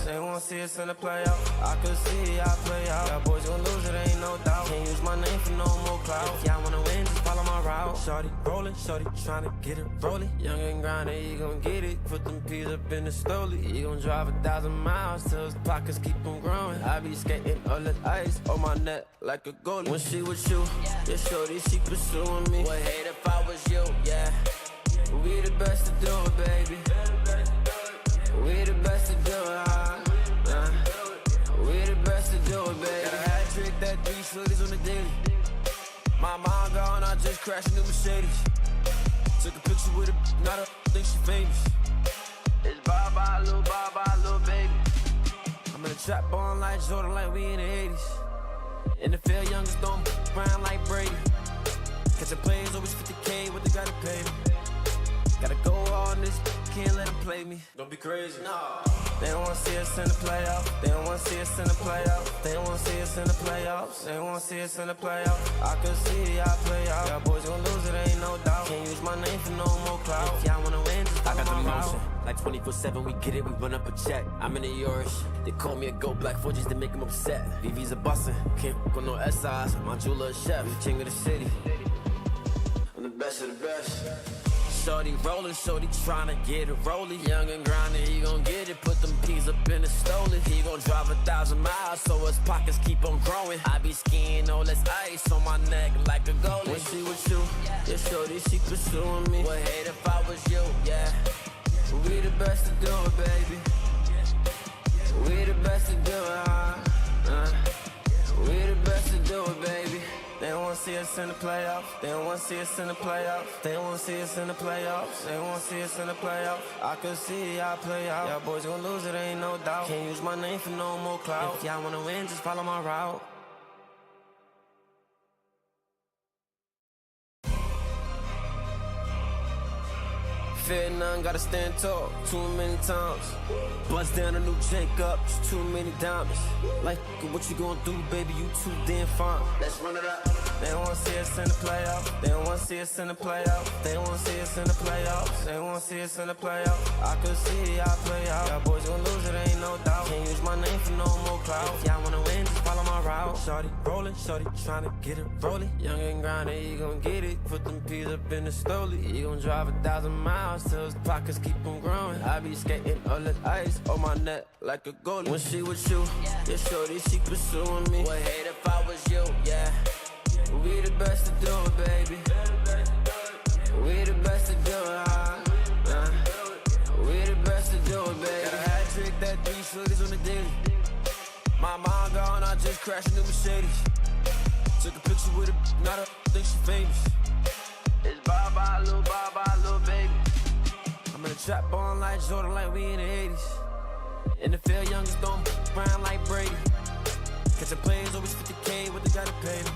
They wanna see us in the playoffs. I could see I play out. Y'all boys gon' lose it, ain't no doubt. Can't use my name for no more clout. If y'all wanna win, just follow my route. Shorty rollin', shorty tryna get it rollin'. Young and grindin', he gon' get it. Put them peas up in the stoley. He gon' drive 1,000 miles till his pockets keep on growing. I be skating all the ice on my neck like a goalie. When she with you, yeah, shorty, she pursuing me. Would hate if I was you, yeah. We the best to do it, baby. We the best to do it, we the best to do it, baby. Got a hat trick, that 3 shorties on the daily. My mom gone, I just crashed a new Mercedes. Took a picture with her, not a think she famous. It's bye-bye, little baby. I'm in the trap on like Jordan, like we in the 80s. In the field, youngest throwing around like Brady. Catching plays, always 50K, what they gotta pay me. Gotta go on this, can't let them play me. Don't be crazy, nah. They don't wanna see us in the playoffs. They don't wanna see us in the playoffs. They don't wanna see us in the playoffs. They don't wanna see us in the playoffs. I could see I play out. Y'all boys gon' lose it, ain't no doubt. Can't use my name for no more clout. If y'all wanna win, just I got the my motion, route. like 24/7, we get it, we run up a check. I'm in the Yoris, they call me a gold black 4 just to make them upset. VV's a bussin', can't go no SIs, my jeweler a chef, king of the city. I'm the best of the best. Shorty rollin', shorty tryna get it rollin'. Young and grindin', he gon' get it. Put them peas up in the stoley. He gon' drive 1,000 miles, so his pockets keep on growing. I be skiing all this ice on my neck like a goalie. When she with you, yeah, shorty, she pursuing me. Would hate if I was you, yeah. We the best to do it, baby. We the best to do it, we the best to do it, baby. They don't wanna see us in the playoffs. They don't wanna see us in the playoffs. They don't wanna see us in the playoffs. They don't wanna see us in the playoffs. I could see I play out. Y'all boys gon' lose it, ain't no doubt. Can't use my name for no more clout. If y'all wanna win, just follow my route. Fear none, gotta stand tall too many times. Bust down a new Jacobs, too many diamonds. Like, what you gonna do, baby? You too damn fine. Let's run it up. They don't wanna see us in the playoffs. They don't wanna see us in the playoffs. They don't wanna see us in the playoffs. They don't wanna see us in the playoffs. I could see I play out. Y'all boys gon' lose it, ain't no doubt. Can't use my name for no more clout. If y'all wanna win, just follow my route. Shorty rollin', shorty tryna get it rollin'. Young and grindin', he gon' get it. Put them peas up in the stoley. He gon' drive 1,000 miles till his pockets keep on growing. I be skating all the ice on my neck like a goalie. When she with you, yeah, shorty, she pursuing me. Would hate if I was you, yeah. We the best to do it, baby. We the best to do it, we the best to do it, baby. Got a hat trick, that 3 shorties on the daily. My mom gone, I just crashed a new Mercedes. Took a picture with her, not a think she famous. It's bye-bye, little baby. I'm in the trap on like Jordan, like we in the 80s. In the field, youngest throwing around like Brady. Catching plays, always 50K, what they gotta pay me.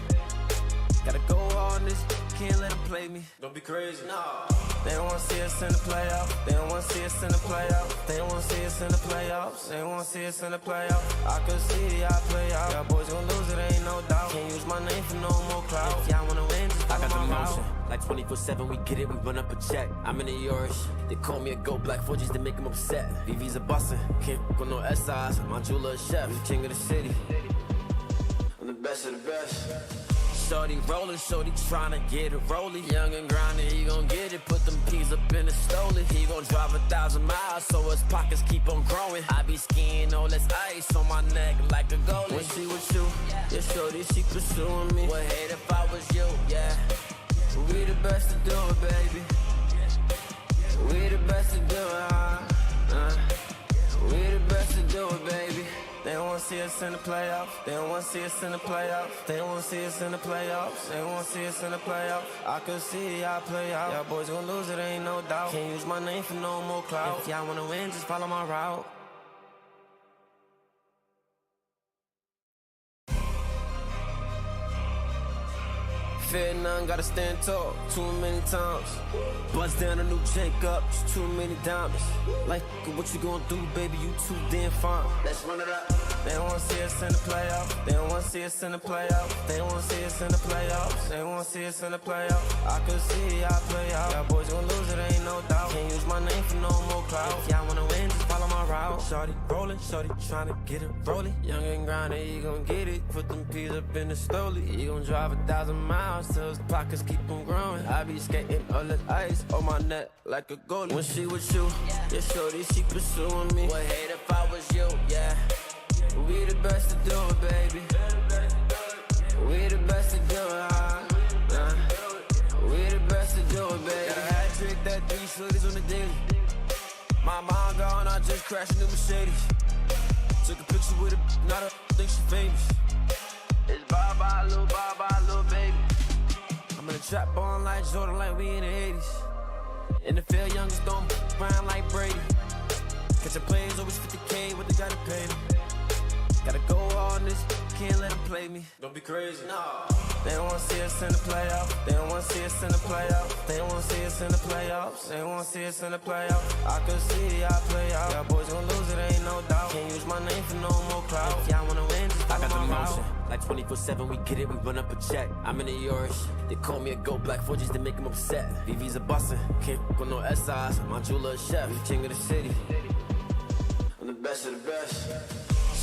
Gotta go on this, can't let them play me. Don't be crazy, nah. They don't wanna see us in the playoffs. They don't wanna see us in the playoffs. They don't wanna see us in the playoffs. They don't wanna see us in the playoffs. I could see I play out. Y'all boys gon' lose it, ain't no doubt. Can't use my name for no more clout. If y'all wanna win, just I got the follow my motion, route. like 24/7, we get it, we run up a check. I'm in the Yoris, they call me a gold black 4 just to make them upset. VV's a bussin', can't go no SIs, my jeweler a chef, king of the city. I'm the best of the best. Shorty rollin', shorty tryna get it rollin'. Young and grindin', he gon' get it. Put them peas up in the stoley. He gon' drive 1,000 miles, so his pockets keep on growing. I be skiing all this ice on my neck like a goalie. When she with you, yeah, shorty, she pursuing me. Would hate if I was you, yeah. We the best to do it, baby. We the best to do it, we the best to do it, baby. They don't wanna see us in the playoffs. They don't wanna see us in the playoffs. They don't wanna see us in the playoffs. They don't wanna see us in the playoffs. I could see I play out. Y'all boys gon' lose it, ain't no doubt. Can't use my name for no more clout. If y'all wanna win, just follow my route. Fear none, gotta stand tall too many times. Bust down a new Jacob, it's too many diamonds. Like, what you gonna do, baby? You too damn fine. Let's run it up. They don't wanna see us in the playoffs. They don't wanna see us in the playoffs. They don't wanna see us in the playoffs. They don't wanna see us in the playoffs. I can see y'all play out. Y'all boys gon' lose it, ain't no doubt. Can't use my name for no more clout. If y'all wanna win, just follow my route. Shorty rollin', shorty tryna get it rollin'. Young and grindin', he gon' get it. Put them peas up in the stoley. He gon' drive 1,000 miles till his pockets keep on growing. I be skating all the ice on my neck like a goalie. When she with you, yeah, shorty, she pursuing me. Would hate if I was you, yeah. We the best to do it, baby. We the best to do it, we the best to do it, baby. Got a hat trick, that 3 shorties on the daily. My mom gone, I just crashed a new Mercedes. Took a picture with her, not a think she famous. It's bye-bye, little baby. I'm in a trap on like Jordan, like we in the 80s. In the field, youngest don't around like Brady. Catching plays, always 50K, what they gotta pay me. Gotta go on this, can't let them play me. Don't be crazy, no. They don't wanna see us in the playoffs. They don't wanna see us in the playoffs. They don't wanna see us in the playoffs. They don't wanna see us in the playoffs. I can see y'all play out. Y'all boys gon' lose it, ain't no doubt. Can't use my name for no more clout. If y'all wanna win, just I got the follow my motion, route. like 24/7, we get it, we run up a check. I'm in the Yorish, they call me a gold black 4 just to make them upset. VV's a bussin', can't go no SIs, my jeweler a chef, king of the city. I'm the best of the best.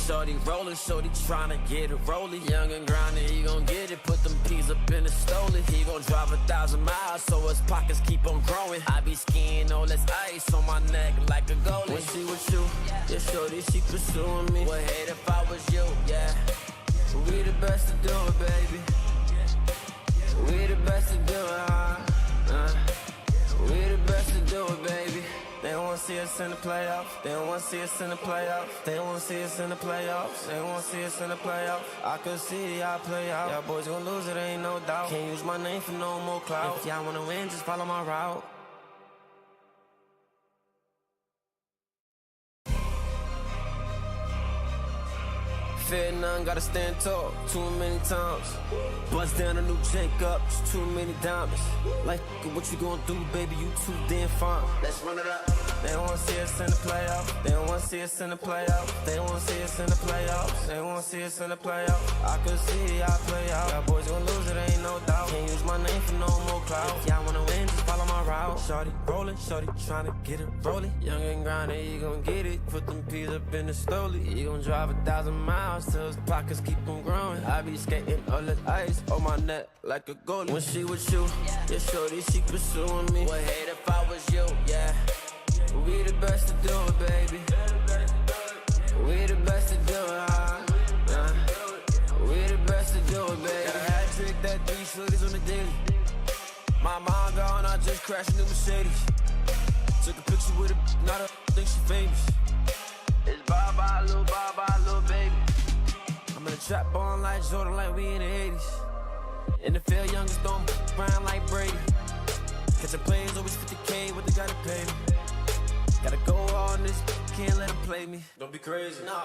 Shorty rollin', shorty tryna get it rollin'. Young and grindin', he gon' get it. Put them peas up in the stoley. He gon' drive 1,000 miles, so his pockets keep on growing. I be skiing all this ice on my neck like a goalie. When she with you, yeah, shorty, she pursuing me. Would hate if I was you, yeah. We the best to do it, baby. We the best to do it, we the best to do it, baby. They don't wanna see us in the playoffs. They don't wanna see us in the playoffs. They don't wanna see us in the playoffs. They don't wanna see us in the playoffs. I can see y'all play out. Y'all boys gon' lose it, ain't no doubt. Can't use my name for no more clout. If y'all wanna win, just follow my route. Fear none, gotta stand tall too many times. Bust down a new Jacob, it's too many diamonds. Like, what you gonna do, baby? You too damn fine. Let's run it up. They don't wanna see us in the playoffs. They don't wanna see us in the playoffs. They don't wanna see us in the playoffs. They don't wanna see us in the playoffs. I can see y'all play out. Y'all boys gon' lose it, ain't no doubt. Can't use my name for no more clout. If y'all wanna win, just follow my route. Shorty rollin', shorty tryna get it rollin'. Young and grindin', he gon' get it. Put them peas up in the stoley. He gon' drive 1,000 miles till his pockets keep on growing. I be skating all the ice on my neck like a goalie. When she with you, yeah, shorty, she pursuing me. Would hate if I was you, yeah. We the best to do it, baby. We the best to do it, we the best to do it, baby. Got a hat trick, that 3 shorties on the daily. My mom gone, I just crashed a new Mercedes. Took a picture with her, not a think she famous. It's bye-bye, little baby. I'm in a trap on like Jordan, like we in the 80s. In the field, youngest don't around like Brady. Catching plays, always 50K, what they gotta pay me. Gotta go on this, can't let them play me. Don't be crazy, no.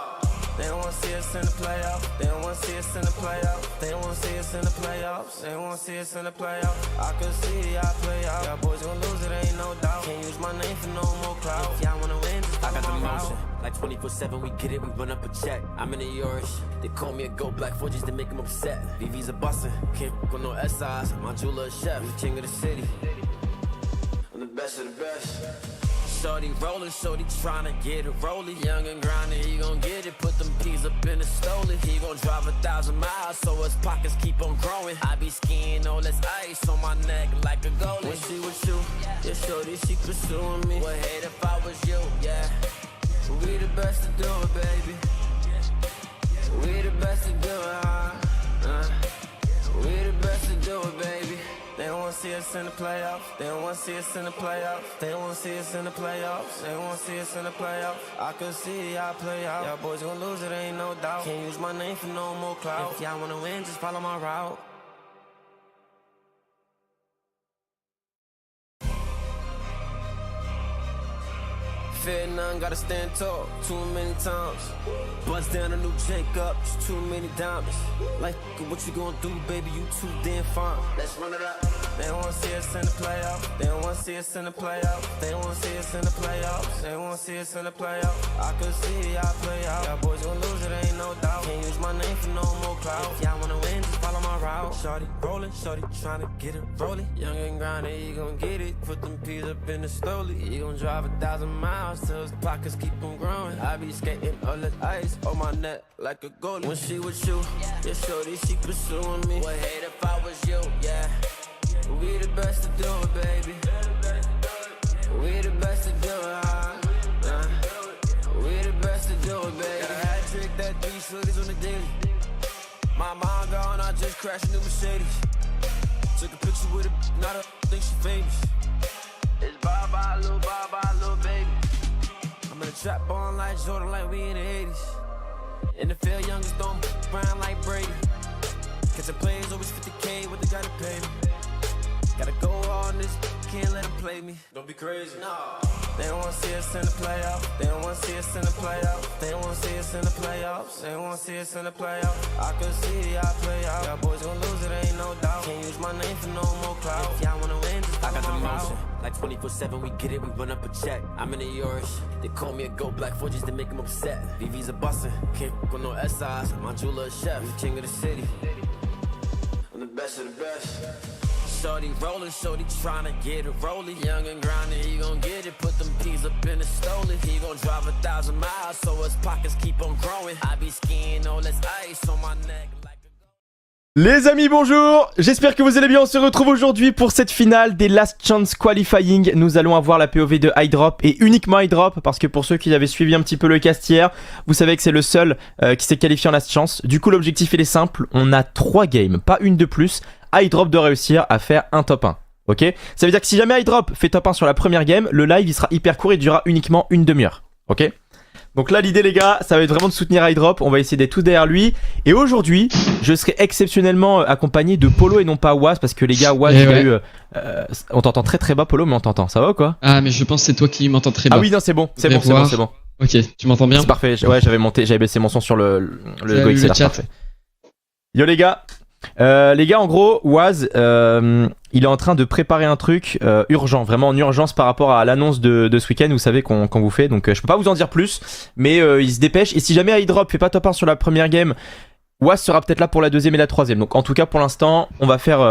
They don't wanna see us in the playoffs. They don't wanna see us in the playoffs. They don't wanna see us in the playoffs. They don't wanna see us in the playoffs. I can see y'all play out. Y'all boys gon' lose it, ain't no doubt. Can't use my name for no more clout. If y'all wanna win, just I got the follow my motion, route. like 24/7, we get it, we run up a check. I'm in the Yorish, they call me a gold black 4 just to make them upset. VV's a bussin', can't go no SIs, my jeweler a chef, king of the city. I'm the best of the best. Shorty rollin', shorty tryna get it rollin'. Young and grindin', he gon' get it. Put them peas up in the stoley. He gon' drive 1,000 miles, so his pockets keep on growing. I be skiing all this ice on my neck like a goalie. When she with you, yeah, shorty, she pursuing me. Would hate if I was you, yeah. We the best to do it, baby. We the best to do it, we the best to do it, baby. They don't wanna see us in the playoffs. They don't wanna see us in the playoffs. They don't wanna see us in the playoffs. They don't wanna see us in the playoffs. I can see y'all play out. Y'all boys gon' lose it, ain't no doubt. Can't use my name for no more clout. If y'all wanna win, just follow my route. Fear none, gotta stand tall too many times. Bust down a new Jacob, it's too many diamonds. Like, what you gonna do, baby? You too damn fine. Let's run it up. They don't wanna see us in the playoffs. They don't wanna see us in the playoffs. They don't wanna see us in the playoffs. They don't wanna see us in the playoffs. I could see y'all play out. Y'all boys gon' lose it, ain't no doubt. Can't use my name for no more clout. If y'all wanna win, just follow my route. Shorty rolling, shorty tryna get it rolling. Young and grinding, you gon' get it. Put them peas up in the slowly. You gon' drive 1,000 miles till his pockets keep on growing. I be skating all the ice on my neck like a goalie. When she with you, yeah, shorty, she pursuing me. Would hate if I was you, yeah. We the best to do it, baby. We the best to do it, we the best to do it, baby. Got a hat trick, that 3 shorties on the daily. My mom gone, I just crashed a new Mercedes. Took a picture with her, not a think she famous. It's bye-bye, little baby. I'm in a trap on like Jordan, like we in the 80s. In the field, youngest don't brown like Brady. Catching plays, always 50K, what they gotta pay me. Gotta go on this, can't let them play me. Don't be crazy. No. They don't wanna see us in the playoffs. They don't wanna see us in the playoffs. They don't wanna see us in the playoffs. They don't wanna see us in the playoffs. I could see y'all play out. Y'all boys gon' lose it, ain't no doubt. Can't use my name for no more clout. If y'all wanna win, just I got the motion. Like 24/7, we get it, we run up a check. I'm in the yours. They call me a gold black for just to make them upset. VV's a bustin', can't with no SIs. My jeweler a chef, king of the city. I'm the best of the best. Shorty rollin', shorty tryna get it rollin'. Young and grindin', he gon' get it. Put them peas up in the stoley. He gon' drive 1,000 miles, so his pockets keep on growing. I be skiing all this ice on my neck. Les amis, bonjour, j'espère que vous allez bien. On se retrouve aujourd'hui pour cette finale des Last Chance Qualifying. Nous allons avoir la POV de Hydrop et uniquement Hydrop, parce que pour ceux qui avaient suivi un petit peu le cast hier, vous savez que c'est le seul qui s'est qualifié en Last Chance. Du coup l'objectif il est simple, on a 3 games, pas une de plus. Hydrop doit réussir à faire un top 1. Ok, ça veut dire que si jamais Hydrop fait top 1 sur la première game, le live il sera hyper court et durera uniquement une demi-heure. Ok, donc là l'idée les gars, ça va être vraiment de soutenir Hydrop. On va essayer d'être tous derrière lui. Et aujourd'hui, je serai exceptionnellement accompagné de Polo et non pas Waz, parce que les gars, Waz il a eu... on t'entend très très bas Polo, mais on t'entend, ça va ou quoi? Ah mais je pense que c'est toi qui m'entends très bas. Ah oui non c'est bon, c'est bon. Ok, tu m'entends bien? C'est parfait, ouais j'avais baissé mon son sur le GoXLR, parfait. Yo les gars, en gros, Waz, il est en train de préparer un truc urgent, vraiment en urgence par rapport à l'annonce de ce week-end, vous savez qu'on vous fait, donc je peux pas vous en dire plus, mais il se dépêche, et si jamais Hydrop fait pas top 1 sur la première game, Waz sera peut-être là pour la deuxième et la troisième, donc en tout cas pour l'instant, on va faire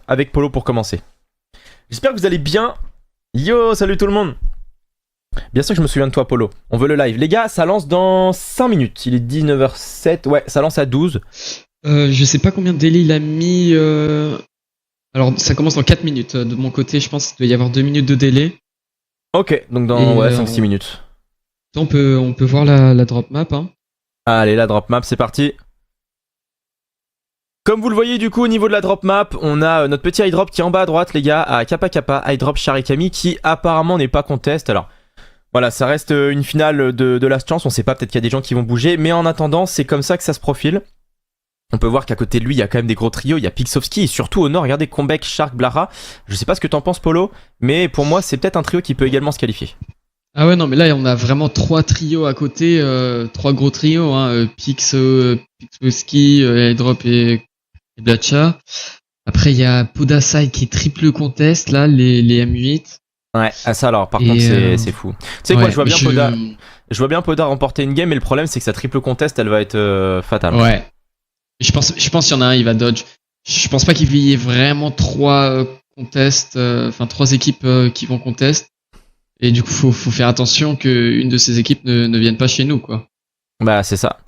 avec Polo pour commencer. J'espère que vous allez bien. Yo, salut tout le monde. Bien sûr que je me souviens de toi Polo, on veut le live. Les gars, ça lance dans 5 minutes, il est 19h07, ouais, ça lance à 12. Je sais pas combien de délai il a mis. Alors ça commence dans 4 minutes. De mon côté, je pense qu'il doit y avoir 2 minutes de délai. Ok, donc dans 5-6 minutes. On peut voir la drop map. Hein. Allez, la drop map, c'est parti. Comme vous le voyez du coup au niveau de la drop map, on a notre petit Hydrop qui est en bas à droite les gars, à Kappa Kappa, Hydrop Sharikami qui apparemment n'est pas contest. Alors voilà, ça reste une finale de Last Chance, on sait pas, peut-être qu'il y a des gens qui vont bouger, mais en attendant c'est comme ça que ça se profile. On peut voir qu'à côté de lui, il y a quand même des gros trios. Il y a Pixovski et surtout au nord, regardez Comeback, Shark, Blara. Je sais pas ce que t'en penses, Polo, mais pour moi, c'est peut-être un trio qui peut également se qualifier. Ah ouais, non, mais là, on a vraiment 3 trios à côté. 3 gros trios, hein. Pixovski, Hydrop et Blacha. Après, il y a Podasai qui est triple contest, là, les M8. Ouais, ah ça alors, par contre, c'est fou. Tu sais quoi, je vois bien Poda remporter une game, mais le problème, c'est que sa triple contest, elle va être fatale. Ouais. Je pense qu'il y en a un, il va dodge. Je pense pas qu'il y ait vraiment 3 contests, 3 équipes qui vont contest. Et du coup, faut faire attention qu'une de ces équipes ne vienne pas chez nous, quoi. Bah, c'est ça.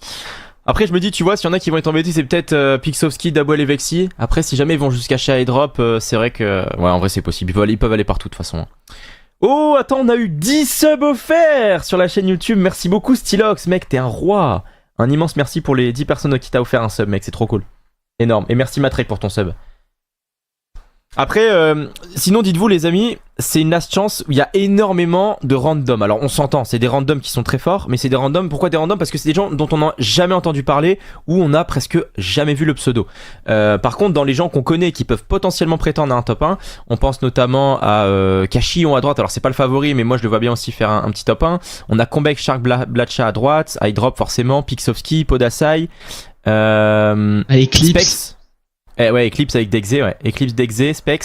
Après, je me dis, tu vois, s'il y en a qui vont être embêtés, c'est peut-être Pixovski, Dabwell et Vexy. Après, si jamais ils vont jusqu'à chez Hydrop, c'est vrai que... Ouais, en vrai, c'est possible. Ils peuvent aller partout, de toute façon. Oh, attends, on a eu 10 subs offerts sur la chaîne YouTube. Merci beaucoup, Stylox. Mec, t'es un roi. Un immense merci pour les 10 personnes qui t'a offert un sub, mec, c'est trop cool. Énorme. Et merci Matrek pour ton sub. Après, sinon dites-vous les amis, c'est une last chance où il y a énormément de random. Alors on s'entend, c'est des randoms qui sont très forts, mais c'est des randoms. Pourquoi des randoms? Parce que c'est des gens dont on n'a jamais entendu parler ou on n'a presque jamais vu le pseudo. Par contre, dans les gens qu'on connaît qui peuvent potentiellement prétendre à un top 1, on pense notamment à Kashillon à droite. Alors c'est pas le favori, mais moi je le vois bien aussi faire un petit top 1. On a Comeback Shark Blatcha à droite, Hydrop forcément, Pixovski, Podasai, Eclipse. Specs. Ouais, Eclipse avec Dexé, ouais. Eclipse, Dexé, Specs.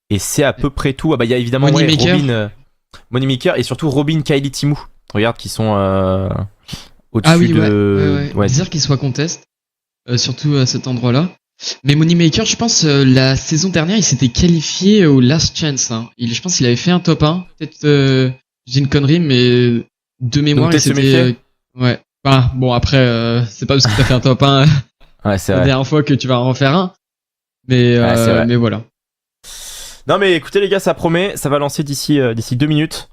Et c'est à peu près tout. Ah bah il y a évidemment Moneymaker. Robin, Moneymaker et surtout Robin, Kylie, Timou. Regarde qui sont au-dessus Ah oui, de... ouais. Bizarre qu'il soit contest, surtout à cet endroit-là. Mais Moneymaker, je pense, la saison dernière, il s'était qualifié au Last Chance. Hein. Je pense qu'il avait fait un top 1. Peut-être, je dis une connerie, mais de mémoire, il s'était... ouais. Enfin, bon, après, c'est pas parce que t'as fait un top 1 Ouais, c'est la vrai. dernière fois que tu vas en refaire un. Mais, Ouais, c'est vrai. mais voilà. Non mais écoutez les gars, ça promet, ça va lancer d'ici 2 minutes.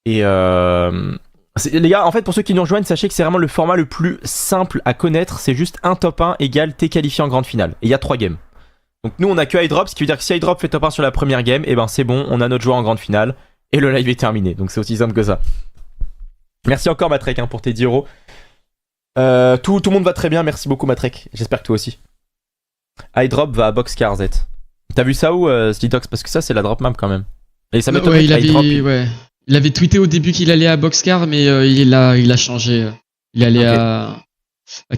Et les gars, en fait pour ceux qui nous rejoignent, sachez que c'est vraiment le format le plus simple à connaître. C'est juste un top 1 égale t'es qualifié en grande finale. Et il y a 3 games. Donc nous on a que Hydrop, ce qui veut dire que si Hydrop fait top 1 sur la première game, et ben c'est bon, on a notre joueur en grande finale. Et le live est terminé, donc c'est aussi simple que ça. Merci encore Matrek pour tes 10 euros. Tout le monde va très bien, merci beaucoup Matrek. J'espère que toi aussi. Hydrop va à Boxcar Z. T'as vu ça où, Slitox? Parce que ça, c'est la drop map quand même. Et ça m'étonne il avait tweeté au début qu'il allait à Boxcar, mais il a changé. Il est allé à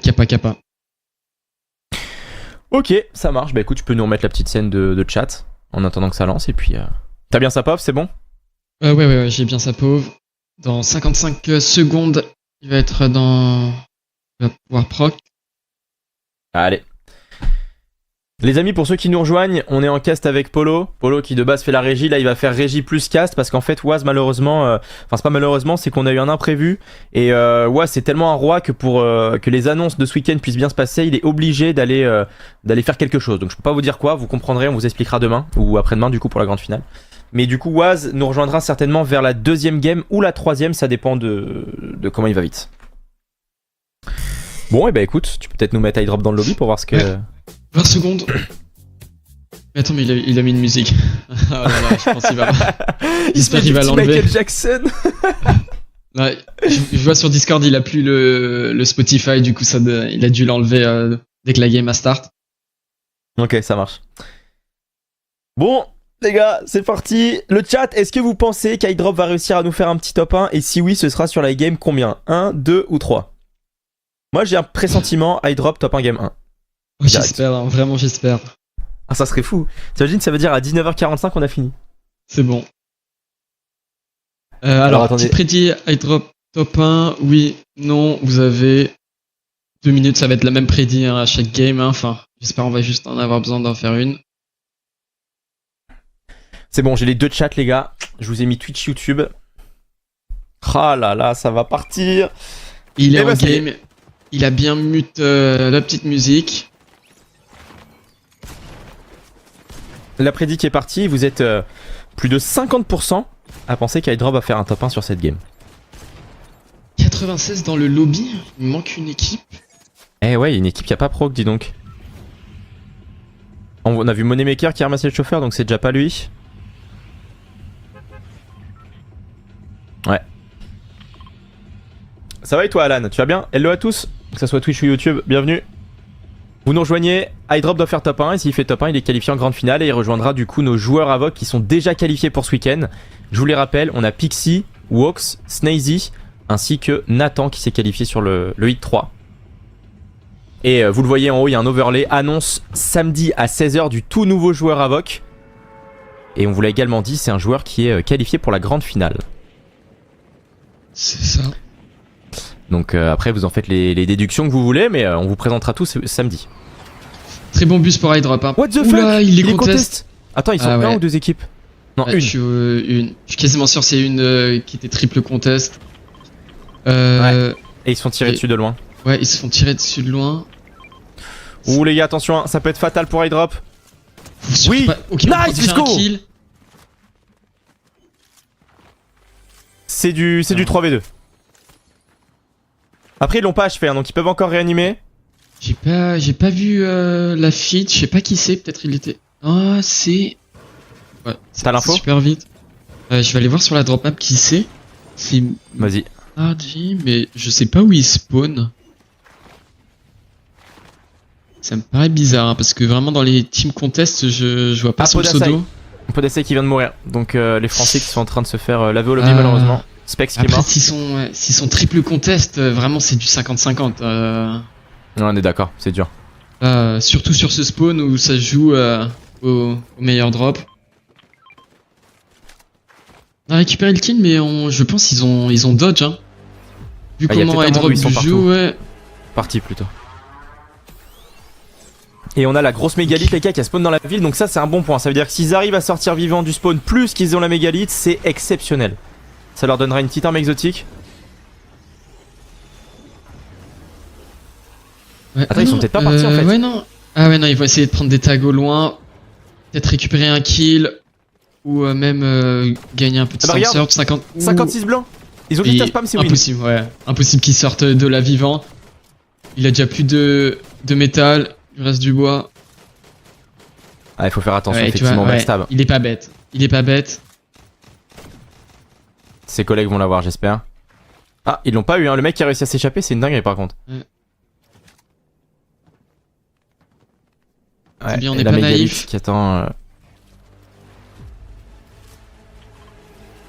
Kappa Kappa. Ok, ça marche. Bah écoute, tu peux nous remettre la petite scène de chat en attendant que ça lance. Et puis, t'as bien sa POV, c'est bon? Ouais, j'ai bien sa pauvre. Dans 55 secondes, il va être dans... Il va pouvoir proc. Allez. Les amis, pour ceux qui nous rejoignent, on est en cast avec Polo. Polo qui de base fait la régie, là il va faire régie plus cast parce qu'en fait Waz malheureusement, enfin c'est pas malheureusement, c'est qu'on a eu un imprévu et Waz c'est tellement un roi que pour que les annonces de ce week-end puissent bien se passer, il est obligé d'aller faire quelque chose. Donc je peux pas vous dire quoi, vous comprendrez, on vous expliquera demain ou après-demain du coup pour la grande finale. Mais du coup Waz nous rejoindra certainement vers la 2e game ou la 3e, ça dépend de comment il va vite. Bon et bah écoute, tu peux peut-être nous mettre Hydrop dans le lobby pour voir ce que... Ouais. 20 secondes. Mais attends, mais il a mis une musique. Ah là là, je pense qu'il va. J'espère qu'il va l'enlever. Michael Jackson. Ouais, je vois sur Discord, il a plus le Spotify, du coup il a dû l'enlever dès que la game a start. Ok, ça marche. Bon, les gars, c'est parti. Le chat, est-ce que vous pensez qu'Hydrop va réussir à nous faire un petit top 1? Et si oui, ce sera sur la game combien? 1, 2 ou 3? Moi, j'ai un pressentiment Hydrop top 1 game 1. J'espère, hein, vraiment j'espère. Ah, ça serait fou. T'imagines, ça veut dire à 19h45 on a fini. C'est bon. Alors attendez. petit prédit, Hydrop top 1, oui, non, vous avez 2 minutes, ça va être la même prédit hein, à chaque game. Hein. Enfin, j'espère on va juste en avoir besoin d'en faire une. C'est bon, j'ai les 2 chats, les gars. Je vous ai mis Twitch, YouTube. Ah là là, ça va partir. Il est en game. Il a bien mute la petite musique. La prédic est partie, vous êtes plus de 50% à penser qu'Hydrop va faire un top 1 sur cette game. 96 dans le lobby, il me manque une équipe. Eh ouais, il y a une équipe qui a pas proc, dis donc. On a vu Moneymaker qui a ramassé le chauffeur, donc c'est déjà pas lui. Ouais. Ça va et toi Alan, tu vas bien? Hello à tous, que ce soit Twitch ou YouTube, bienvenue. Vous nous rejoignez, Hydrop doit faire top 1 et s'il fait top 1 il est qualifié en grande finale et il rejoindra du coup nos joueurs AVOC qui sont déjà qualifiés pour ce week-end. Je vous les rappelle, on a Pixie, Wox, Snazy ainsi que Nathan qui s'est qualifié sur le hit 3. Et vous le voyez en haut, il y a un overlay, annonce samedi à 16h du tout nouveau joueur AVOC. Et on vous l'a également dit, c'est un joueur qui est qualifié pour la grande finale. C'est ça. Donc après vous en faites les déductions que vous voulez, mais on vous présentera tout samedi. Très bon bus pour Hydrop. Hein. What the Oula, fuck, il est contest. Attends, ils sont Ah ouais. 1 ou 2 équipes? Non, Ouais, une. Je suis quasiment sûr c'est une qui était triple contest. Ouais. Et ils se font tirer Et- dessus de loin. Ouais, ils se font tirer dessus de loin. Ouh les gars, attention, hein, ça peut être fatal pour Hydrop. Oui. Ok, Nice, on prend déjà let's go. un kill. C'est du 3v2. Après ils l'ont pas achevé, hein, donc ils peuvent encore réanimer. J'ai pas vu la feed, je sais pas qui c'est, peut-être il était... Ah, c'est... Ouais, T'as l'info? super vite. Je vais aller voir sur la drop map qui c'est. C'est Vas-y. RG, mais je sais pas où il spawn. Ça me paraît bizarre, hein, parce que vraiment dans les team contests, je vois pas son Podasai. pseudo. Podasai qui vient de mourir. Donc les Français qui sont en train de se faire laver au lobby malheureusement. Specs qui est Après, mort. s'ils sont triple contest, vraiment c'est du 50-50. Ouais, on est d'accord, c'est dur. Surtout sur ce spawn où ça se joue au meilleur drop. On a récupéré le kill, mais je pense qu'ils ont dodge. Hein. Vu Ah, y a comment peut-être un iDrop monde où ils sont joue, partout. ouais. Parti plutôt. Et on a la grosse mégalith les gars qui a spawn dans la ville, donc ça c'est un bon point. Ça veut dire que s'ils arrivent à sortir vivants du spawn plus qu'ils ont la mégalith, c'est exceptionnel. Ça leur donnera une petite arme exotique. Ouais. Attends, ils sont peut-être pas partis en fait. Ouais, non. Ah ouais, non, ils vont essayer de prendre des tags au loin. Peut-être récupérer un kill. Ou même gagner un peu de Ah bah regarde, search, 50... 56 blancs. Ils ont dit à spam, c'est win. Impossible, ouais. Impossible qu'ils sortent de la vivant. Il a déjà plus de métal. Il reste du bois. Ah, il faut faire attention Ouais, effectivement au ouais, backstab. il est pas bête. Il est pas bête. Ses collègues vont l'avoir, j'espère. Ah, ils l'ont pas eu, hein. Le mec qui a réussi à s'échapper, c'est une dinguerie par contre. Ouais. Ouais, bien, on et n'est la pas mégalith naïf. qui attend.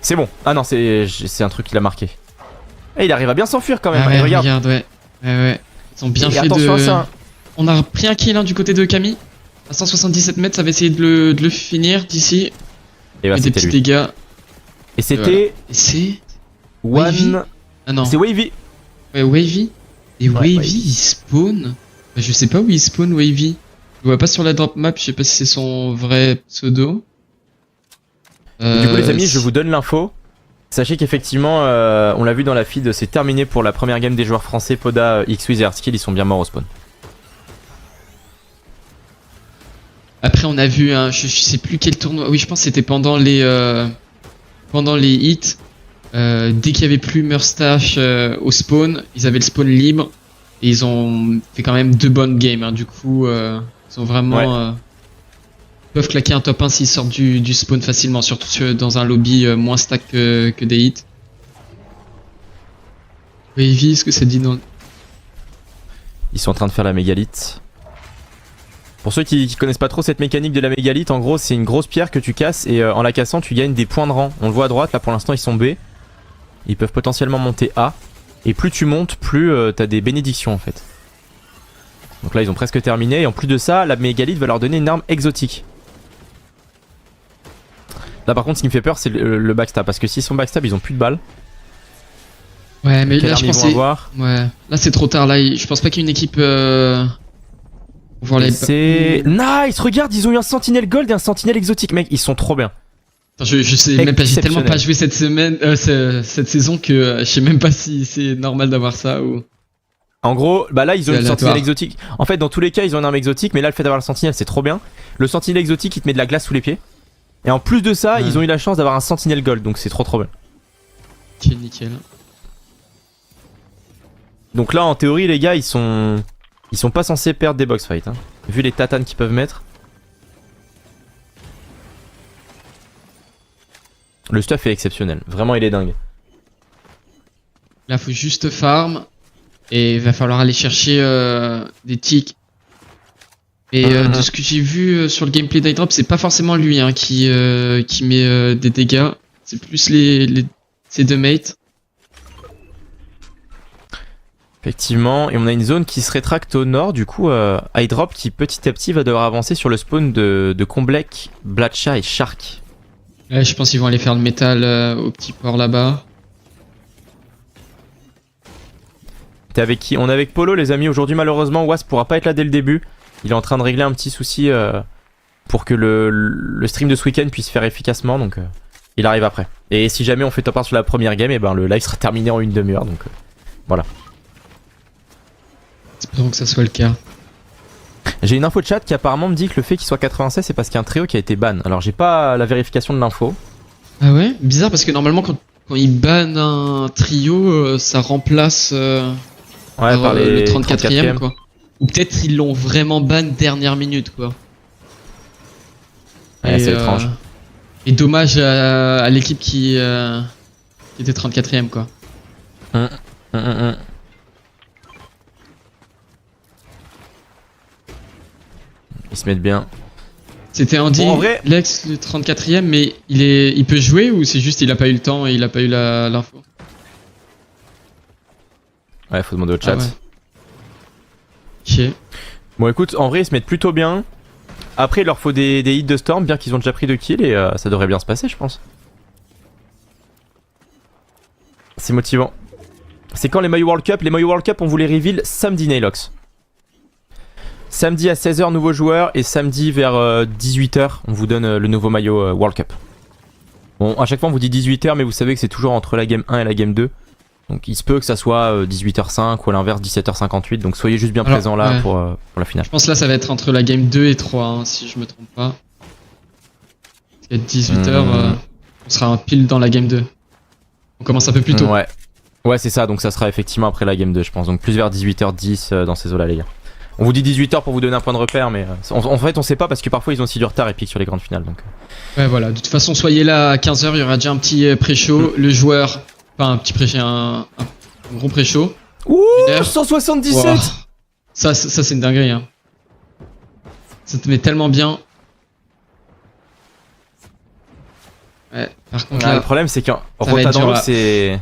C'est bon. Ah non, c'est un truc qu'il a marqué. Et il arrive à bien s'enfuir quand même. Ah ouais, Et regarde. ouais. Ouais. Ils ont bien Et fait attention de... à ça. On a pris un kill hein, du côté de Camille. À 177 mètres, ça va essayer de le finir d'ici. Et bah Et des c'était petits lui. dégâts. Et c'était Et c'est... Wavy One. Ah non. C'est Wavy. Ouais, Wavy. Et Ouais, Wavy, Wavy. il spawn. Bah, je sais pas où il spawn, Wavy. Je le vois pas sur la drop map, je sais pas si c'est son vrai pseudo. Du coup les amis, je vous donne l'info. Sachez qu'effectivement, on l'a vu dans la feed, c'est terminé pour la première game des joueurs français. Poda, X-Wiz et Erskill, ils sont bien morts au spawn. Après, on a vu, je sais plus quel tournoi. Oui, je pense que c'était pendant les hits. Dès qu'il y avait plus Murstache au spawn, ils avaient le spawn libre. Et ils ont fait quand même 2 bonnes games. Hein. Du coup, ils ont vraiment... peuvent claquer un top 1 s'ils sortent du spawn facilement. Surtout dans un lobby moins stack que des hits. Wavy, est-ce que ça dit non? Ils sont en train de faire la mégalith. Pour ceux qui connaissent pas trop cette mécanique de la mégalith, en gros c'est une grosse pierre que tu casses et en la cassant tu gagnes des points de rang. On le voit à droite, là pour l'instant ils sont B. Ils peuvent potentiellement monter A. Et plus tu montes, plus t'as des bénédictions en fait. Donc là ils ont presque terminé et en plus de ça, la mégalith va leur donner une arme exotique. Là par contre ce qui me fait peur c'est le backstab, parce que s'ils sont backstab ils ont plus de balles. Ouais, mais Quelle là arme je ils pense vont avoir? Ouais, là c'est trop tard. Là, je pense pas qu'il y ait une équipe. Voir les. C'est... Nice, regarde, ils ont eu un sentinelle gold et un sentinelle exotique, mec, ils sont trop bien. Attends, je sais même pas, j'ai tellement pas joué cette saison que je sais même pas si c'est normal d'avoir ça ou. En gros, bah là ils ont C'est une aléatoire. sentinelle exotique. En fait dans tous les cas ils ont une arme exotique, mais là le fait d'avoir la sentinelle c'est trop bien. Le sentinelle exotique il te met de la glace sous les pieds. Et en plus de ça Ouais. ils ont eu la chance d'avoir un sentinelle gold, donc c'est trop bien. Ok, nickel. Donc là en théorie les gars ils sont pas censés perdre des box fights hein. Vu les tatanes qu'ils peuvent mettre. Le stuff est exceptionnel, vraiment il est dingue. Là, faut juste farm et il va falloir aller chercher des ticks. Et de ce que j'ai vu sur le gameplay d'iDrop, c'est pas forcément lui hein, qui met des dégâts. C'est plus ses deux mates. Effectivement, et on a une zone qui se rétracte au nord, du coup iDrop qui petit à petit va devoir avancer sur le spawn de Comblek, Blatcha et Shark. Ouais, je pense qu'ils vont aller faire le métal au petit port là-bas. T'es avec qui? On est avec Polo les amis, aujourd'hui malheureusement Was pourra pas être là dès le début. Il est en train de régler un petit souci pour que le stream de ce week-end puisse faire efficacement, donc il arrive après. Et si jamais on fait top 1 sur la première game, et ben le live sera terminé en une demi-heure, donc voilà. Espérons que ça soit le cas. J'ai une info de chat qui apparemment me dit que le fait qu'il soit 96 c'est parce qu'il y a un trio qui a été ban. Alors j'ai pas la vérification de l'info. Ah ouais? Bizarre parce que normalement quand ils bannent un trio, ça remplace Par le les 34ème quoi. Ou peut-être ils l'ont vraiment ban dernière minute quoi. Ouais, c'est étrange. Et dommage à l'équipe qui était 34ème quoi. Ils se mettent bien. C'était Andy, Bon, en vrai... l'ex le 34ème, mais il peut jouer ou c'est juste il a pas eu le temps et il a pas eu l'info? Ouais, faut demander au chat. Ah ouais. Ok. Bon écoute, en vrai ils se mettent plutôt bien. Après il leur faut des hits de Storm, bien qu'ils ont déjà pris 2 kills et ça devrait bien se passer je pense. C'est motivant. C'est quand les maillots World Cup? Les maillots World Cup on vous les reveal samedi Nailox. Samedi à 16h nouveau joueur et samedi vers 18h on vous donne le nouveau maillot World Cup. Bon à chaque fois on vous dit 18h mais vous savez que c'est toujours entre la game 1 et la game 2. Donc il se peut que ça soit 18h05 ou à l'inverse 17h58, donc soyez juste bien présents là ouais. pour la finale. Je pense là ça va être entre la game 2 et 3 hein, si je me trompe pas. Parce qu'à 18h on sera pile dans la game 2. On commence un peu plus tôt. Ouais c'est ça, donc ça sera effectivement après la game 2 je pense, donc plus vers 18h10 dans ces eaux là les gars. On vous dit 18h pour vous donner un point de repère mais en fait on sait pas parce que parfois ils ont aussi du retard et piquent sur les grandes finales donc. Ouais voilà, de toute façon soyez là à 15h, il y aura déjà un petit pré-show, le joueur... Enfin, un petit pré-show, un gros pré-show. Ouh, 177 wow. Ça c'est une dinguerie. Hein. Ça te met tellement bien. Ouais, par contre là... Le problème c'est qu'en rota dans l'eau c'est...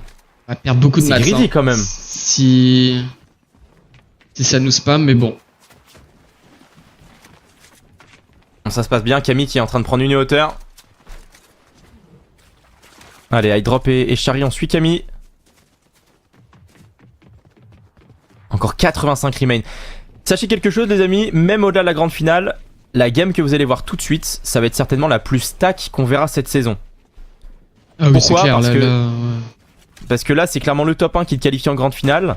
On va perdre beaucoup de matchs. C'est greedy quand même. Si ça nous spam, mais bon. Ça se passe bien, Camille qui est en train de prendre une hauteur. Allez, Hydrop et Shari, on suit Camille. Encore 85 remain. Sachez quelque chose les amis, même au-delà de la grande finale, la game que vous allez voir tout de suite, ça va être certainement la plus stack qu'on verra cette saison. Ah oui, c'est clair, parce que là c'est clairement le top 1 qui te qualifie en grande finale.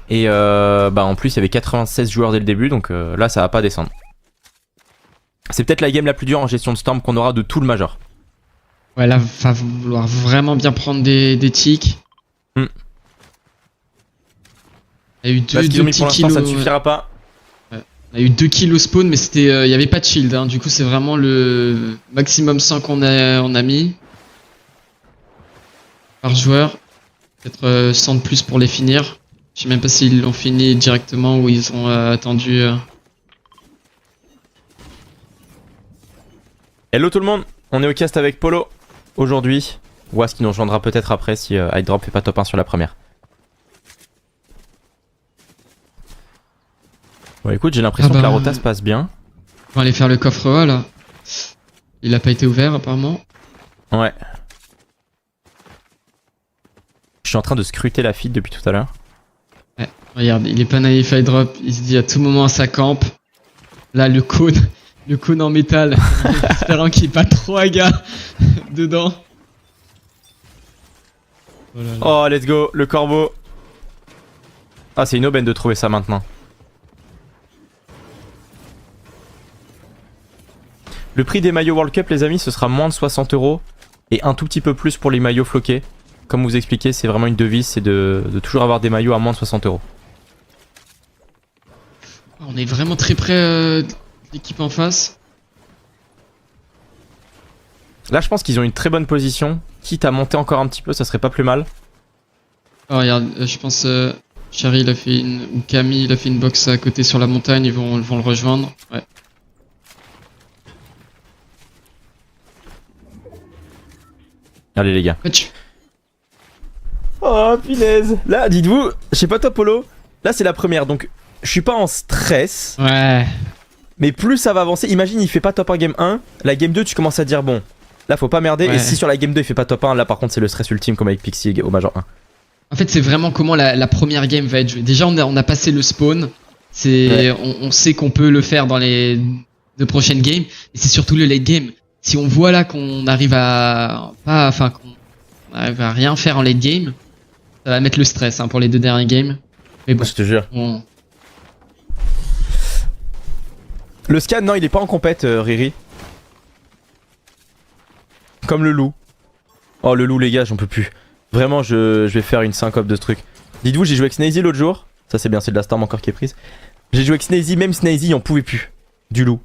Et en plus il y avait 96 joueurs dès le début, donc là ça va pas descendre. C'est peut-être la game la plus dure en gestion de Storm qu'on aura de tout le Major. Ouais, là, va vouloir vraiment bien prendre des ticks. Il y a eu 2 petits kills. Ça ne suffira pas. Ouais. Il y a eu 2 kills au spawn, mais c'était, il n'y avait pas de shield. Hein. Du coup, c'est vraiment le maximum 100 qu'on a mis. Par joueur. Peut-être 100 de plus pour les finir. Je sais même pas s'ils l'ont fini directement ou ils ont attendu. Hello tout le monde, on est au cast avec Polo. Aujourd'hui, Was qui nous rejoindra peut-être après si Hydrop fait pas top 1 sur la première. Bon écoute, j'ai l'impression que la rota se passe bien. On va aller faire le coffre A là. Il a pas été ouvert apparemment. Ouais. Je suis en train de scruter la feed depuis tout à l'heure. Ouais, regarde, il est pas naïf Hydrop, il se dit à tout moment ça campe. Là le cône en métal, espérant qu'il n'y ait pas 3 gars dedans. Oh, là là. Oh let's go, le corbeau. Ah c'est une aubaine de trouver ça maintenant. Le prix des maillots World Cup les amis ce sera moins de 60 € et un tout petit peu plus pour les maillots floqués. Comme vous expliquez c'est vraiment une devise, c'est de toujours avoir des maillots à moins de 60 €. On est vraiment très près de l'équipe en face. Là je pense qu'ils ont une très bonne position. Quitte à monter encore un petit peu ça serait pas plus mal. Oh regarde, je pense Shari il a fait ou Camille il a fait une box à côté sur la montagne, ils vont le rejoindre. Ouais. Allez les gars. Match. Oh punaise. Là dites-vous, je sais pas toi Polo, là c'est la première donc je suis pas en stress. Ouais. Mais plus ça va avancer, imagine il fait pas top 1 game 1, la game 2 tu commences à dire bon, là faut pas merder, et si sur la game 2 il fait pas top 1, là par contre c'est le stress ultime comme avec Pixie au Major 1. En fait c'est vraiment comment la première game va être jouée. Déjà on a passé le spawn, on sait qu'on peut le faire dans les 2 prochaines games, et c'est surtout le late game. Si on voit là qu'on arrive à qu'on arrive à rien faire en late game, ça va mettre le stress pour les 2 dernières games. Mais bon, je te jure. Bon. Le scan, non, il est pas en compète, Riri. Comme le loup. Oh, le loup, les gars, j'en peux plus. Vraiment, je vais faire une syncope de ce truc. Dites-vous, j'ai joué avec Snazy l'autre jour. Ça, c'est bien, c'est de la Storm encore qui est prise. J'ai joué avec Snazy, même Snazy, il en pouvait plus. Du loup.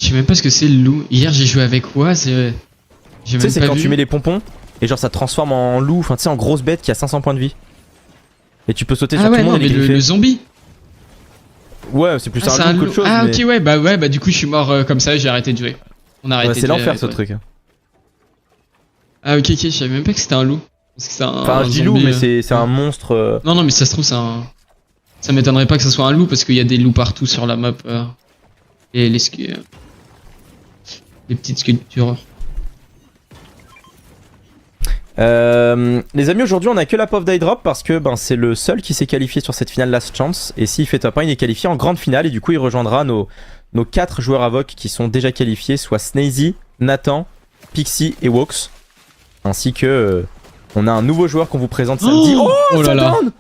Je sais même pas ce que c'est le loup. Hier j'ai joué avec Waz. J'ai Tu sais, même c'est pas quand vu. tu mets les pompons et genre ça te transforme en loup, enfin tu sais, en grosse bête qui a 500 points de vie. Et tu peux sauter sur Ah tout ouais, le non, monde et mais les griffer. le zombie. Ouais, c'est plus Ah, c'est un un loup loup. qu'autre chose. Ah mais... ok, ouais, bah du coup je suis mort comme ça, j'ai arrêté de jouer. On a arrêté Ouais, de c'est jouer l'enfer avec, ce ouais. truc. Ah ok, je savais même pas que c'était un loup. Parce que c'était Enfin, un je dis loup, zombie, mais c'est un monstre. Non, mais ça se trouve, c'est un. Ça m'étonnerait pas que ce soit un loup parce qu'il y a des loups partout sur la map. Et les petites sculptures. Les amis, aujourd'hui on a que la pauvre d'Hydrop parce que ben, c'est le seul qui s'est qualifié sur cette finale Last Chance. Et s'il fait top 1, il est qualifié en grande finale. Et du coup, il rejoindra nos 4 joueurs Avoc qui sont déjà qualifiés, soit Snazy, Nathan, Pixie et Wox. Ainsi que on a un nouveau joueur qu'on vous présente samedi. Oh là là. Sundown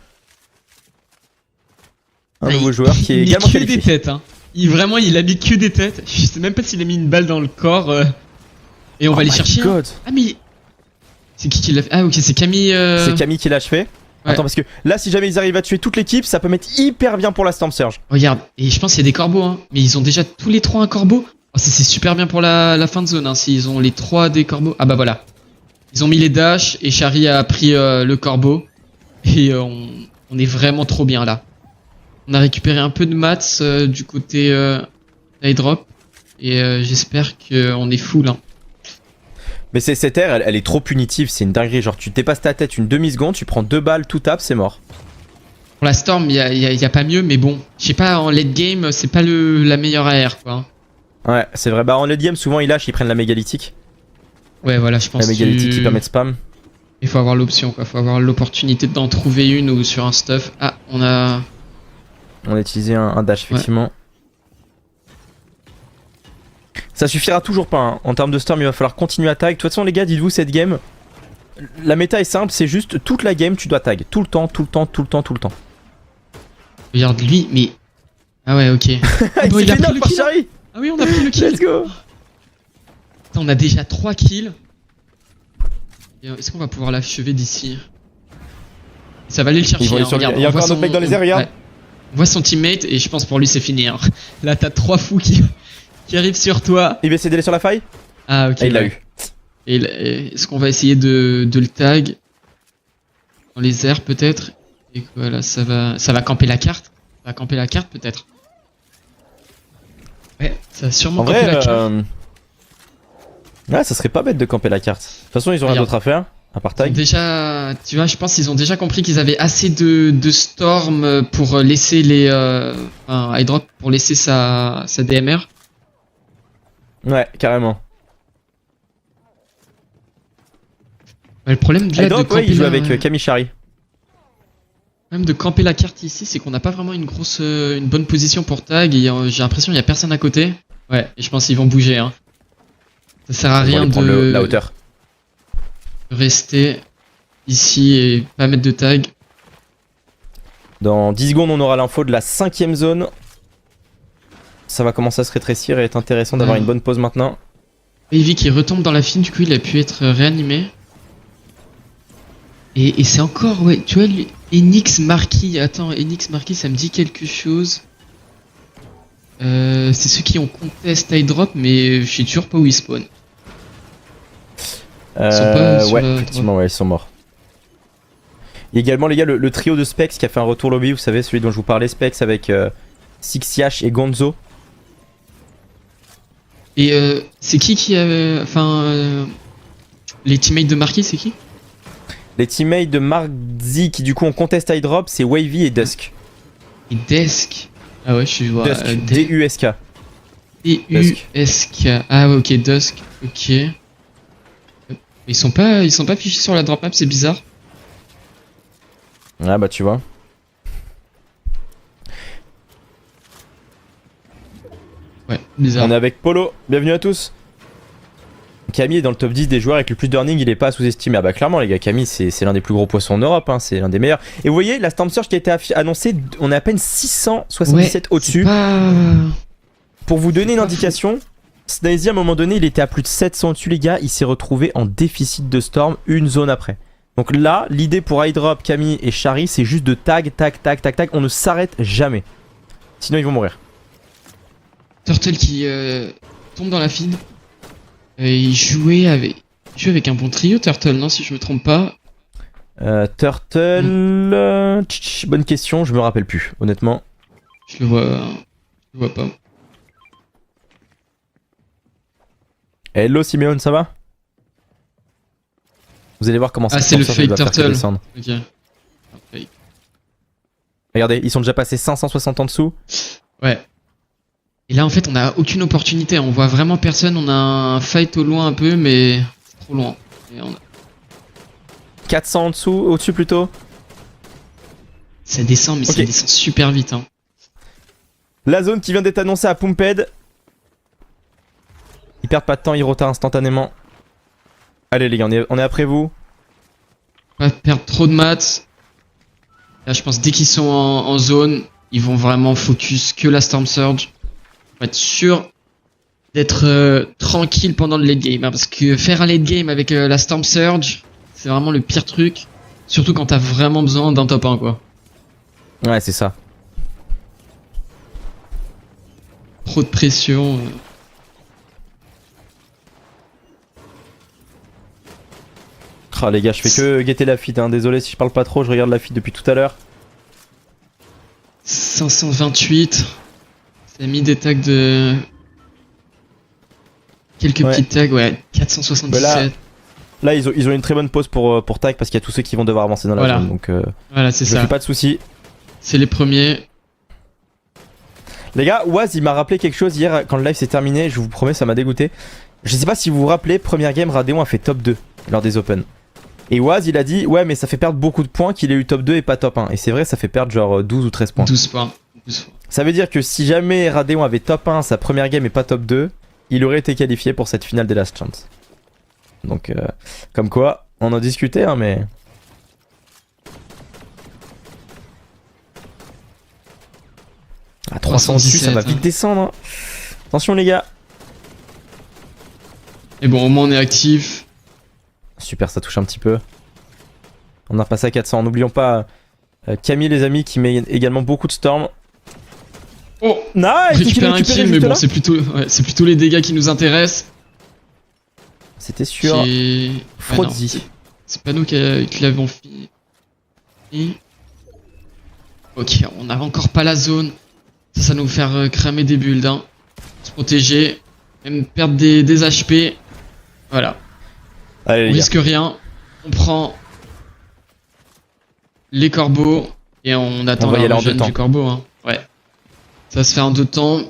Un Ah, nouveau joueur qui est il également met que des qualifié. têtes, hein. Vraiment, il a mis que des têtes. Je sais même pas s'il a mis une balle dans le corps. Et on va Oh les my chercher. Hein. God. Ah, mais. C'est qui l'a fait? Ah, ok, c'est Camille. C'est Camille qui l'a achevé. Ouais. Attends, parce que là, si jamais ils arrivent à tuer toute l'équipe, ça peut mettre hyper bien pour la Storm Surge. Regarde, et je pense qu'il y a des corbeaux, hein. Mais ils ont déjà tous les 3 un corbeau. Oh, c'est super bien pour la fin de zone, hein. S'ils ont les 3 des corbeaux. Ah, bah voilà. Ils ont mis les dashs et Shari a pris le corbeau. Et on est vraiment trop bien là. On a récupéré un peu de mats du côté d'Hydrop. Et j'espère qu'on est full. Hein. Mais cette air, elle est trop punitive, c'est une dinguerie. Genre, tu dépasses ta tête une demi-seconde, tu prends 2 balles, tout tape, c'est mort. Pour la Storm, il y a pas mieux, mais bon. Je sais pas, en late game, c'est pas la meilleure AR quoi. Hein. Ouais, c'est vrai. Bah, en late game, souvent ils lâchent, ils prennent la mégalithique. Ouais, voilà, je pense La mégalithique qui permet de spam. Il faut avoir l'option quoi. Faut avoir l'opportunité d'en trouver une ou sur un stuff. Ah, on a. On a utilisé un dash, effectivement. Ça suffira toujours pas, hein. En termes de Storm, il va falloir continuer à tag. De toute façon, les gars, dites-vous, cette game, la méta est simple, c'est juste toute la game, tu dois tag. Tout le temps, tout le temps, tout le temps, tout le temps. Regarde lui, mais. Ah ouais, ok. Bon, il il a fait pris knock le par kill. Shari. Ah oui, on a pris le kill. Let's go. Attends, on a déjà 3 kills. Est-ce qu'on va pouvoir l'achever d'ici? Ça va aller le chercher. Ils vont aller Hein, sur le- regarde, il y a on encore voit un autre mec dans les airs, regarde. ouais. On voit son teammate et je pense pour lui c'est fini. Hein. Là t'as 3 fous qui arrivent sur toi. Il va essayer d'aller sur la faille. Ah ok. Ah, il l'a ouais. eu. Et est-ce qu'on va essayer de le tag dans les airs peut-être? Et voilà, ça va camper la carte. Ça va camper la carte peut-être. Ouais, ça va sûrement En camper vrai, la carte. ouais, ça serait pas bête de camper la carte. De toute façon, ils ont rien Regarde. d'autre à faire, à part Ils ont tag. déjà, tu vois, je pense qu'ils ont déjà compris qu'ils avaient assez de storm pour laisser les, enfin, Hydrop pour laisser sa DMR. Ouais, carrément. Ouais, le problème là, de Hydrop, camper ouais, il joue la- avec Camille Shari. Même de camper la carte ici, c'est qu'on n'a pas vraiment une bonne position pour tag et j'ai l'impression qu'il y a personne à côté. Ouais, et je pense qu'ils vont bouger. Hein. Ça sert à Ils vont rien aller prendre de la hauteur. rester ici et pas mettre de tag. Dans 10 secondes, on aura l'info de la 5ème zone. Ça va commencer à se rétrécir et être intéressant d'avoir Ouais. une bonne pause maintenant. Eevee qui retombe dans la fine, du coup il a pu être réanimé. Et c'est encore, ouais, tu vois, Enix Marquis, attends, Enix Marquis ça me dit quelque chose. C'est ceux qui ont contest Hydrop, mais je sais toujours pas où ils spawnent. sont pas sur Ouais, la effectivement, ouais, ils sont morts. Il y a également, les gars, le trio de Specs qui a fait un retour lobby, vous savez, celui dont je vous parlais, Specs avec Sixiash et Gonzo. Et c'est qui avait, enfin, les teammates de Marquis, c'est qui? Les teammates de Mark Z qui, du coup, ont contest Hydrop, c'est Wavy et Dusk. Et Desk. Ah ouais, je vois. Dusk, D-U-S-K. D-U-S-K. Ah ouais, ok, Dusk, ok. Ils sont pas affichés sur la drop map, c'est bizarre. Ah bah, tu vois. Ouais, bizarre. On est avec Polo, bienvenue à tous. Camille est dans le top 10 des joueurs avec le plus d'earning, il est pas sous-estimé. Ah bah clairement les gars, Camille c'est l'un des plus gros poissons en Europe, hein, c'est l'un des meilleurs. Et vous voyez, la Storm Surge qui a été annoncée, on est à peine 677 au-dessus. Pas... Pour vous donner une indication, Snazy à un moment donné il était à plus de 700 au-dessus les gars, il s'est retrouvé en déficit de Storm une zone après. Donc là, l'idée pour Hydrop, Camille et Shari c'est juste de tag, on ne s'arrête jamais. Sinon ils vont mourir. Turtle qui tombe dans la feed. Il jouait avec un bon trio, Turtle, non, si je me trompe pas. Turtle... bonne question, je me rappelle plus, honnêtement. Je le vois pas. Hello Simeon, ça va? Vous allez voir comment ça Ah, c'est le Sensor, il fake va faire que Turtle. descendre. Ok. Fake. Regardez, ils sont déjà passés 560 en dessous. Ouais. Et là, en fait, on a aucune opportunité. On voit vraiment personne. On a un fight au loin un peu, mais c'est trop loin. Et 400 en dessous, au-dessus plutôt. ça descend, mais Ok. ça descend super vite. Hein. La zone qui vient d'être annoncée à Pumped. Ils perdent pas de temps, ils rotent instantanément. Allez les gars, on est après vous. Pas perdre trop de maths. Là, je pense dès qu'ils sont en zone, ils vont vraiment focus que la Storm Surge. Pour être sûr d'être tranquille pendant le late game. Hein, parce que faire un late game avec la Storm Surge, c'est vraiment le pire truc. Surtout quand t'as vraiment besoin d'un top 1 quoi. Ouais, c'est ça. Trop de pression. Ah les gars, je fais que guetter la feed, hein. Désolé si je parle pas trop, je regarde la feed depuis tout à l'heure. 528. Ça a mis des tags de... Quelques Ouais. petits tags, ouais. 477. Là, ils ont une très bonne pause pour tag parce qu'il y a tous ceux qui vont devoir avancer dans la Voilà. zone. Donc Voilà, c'est je ça. fais pas de soucis. C'est les premiers. Les gars, Waz il m'a rappelé quelque chose hier quand le live s'est terminé, je vous promets ça m'a dégoûté. Je sais pas si vous vous rappelez, première game Radeon a fait top 2 lors des Open. Et Waz il a dit ouais mais ça fait perdre beaucoup de points qu'il ait eu top 2 et pas top 1. Et c'est vrai ça fait perdre genre 12 ou 13 points. 12 points. 12 points. Ça veut dire que si jamais Radeon avait top 1 sa première game et pas top 2, il aurait été qualifié pour cette finale des Last Chance. Donc comme quoi, on en discutait hein mais... À 300 dessus, ça va 317, vite descendre. Hein. Attention les gars. Et bon, au moins on est actif. Super, ça touche un petit peu. On a repassé à 400. N'oublions pas Camille les amis qui met également beaucoup de storm. Oh, Nice, récupère un récupéré kill, mais juste bon, là. c'est plutôt les dégâts qui nous intéressent. C'était sûr. Qui est- Frozzi. Ouais, non, c'est pas nous qui l'avons fini. Ok, on n'a encore pas la zone. Ça va nous faire cramer des builds. Hein. Se protéger. Même perdre des HP. Voilà. Allez On les gars. risque rien. On prend les corbeaux. Et on attend On va y la aller en regen deux temps. du corbeau. Hein. Ouais. Ça va se faire en 2 temps.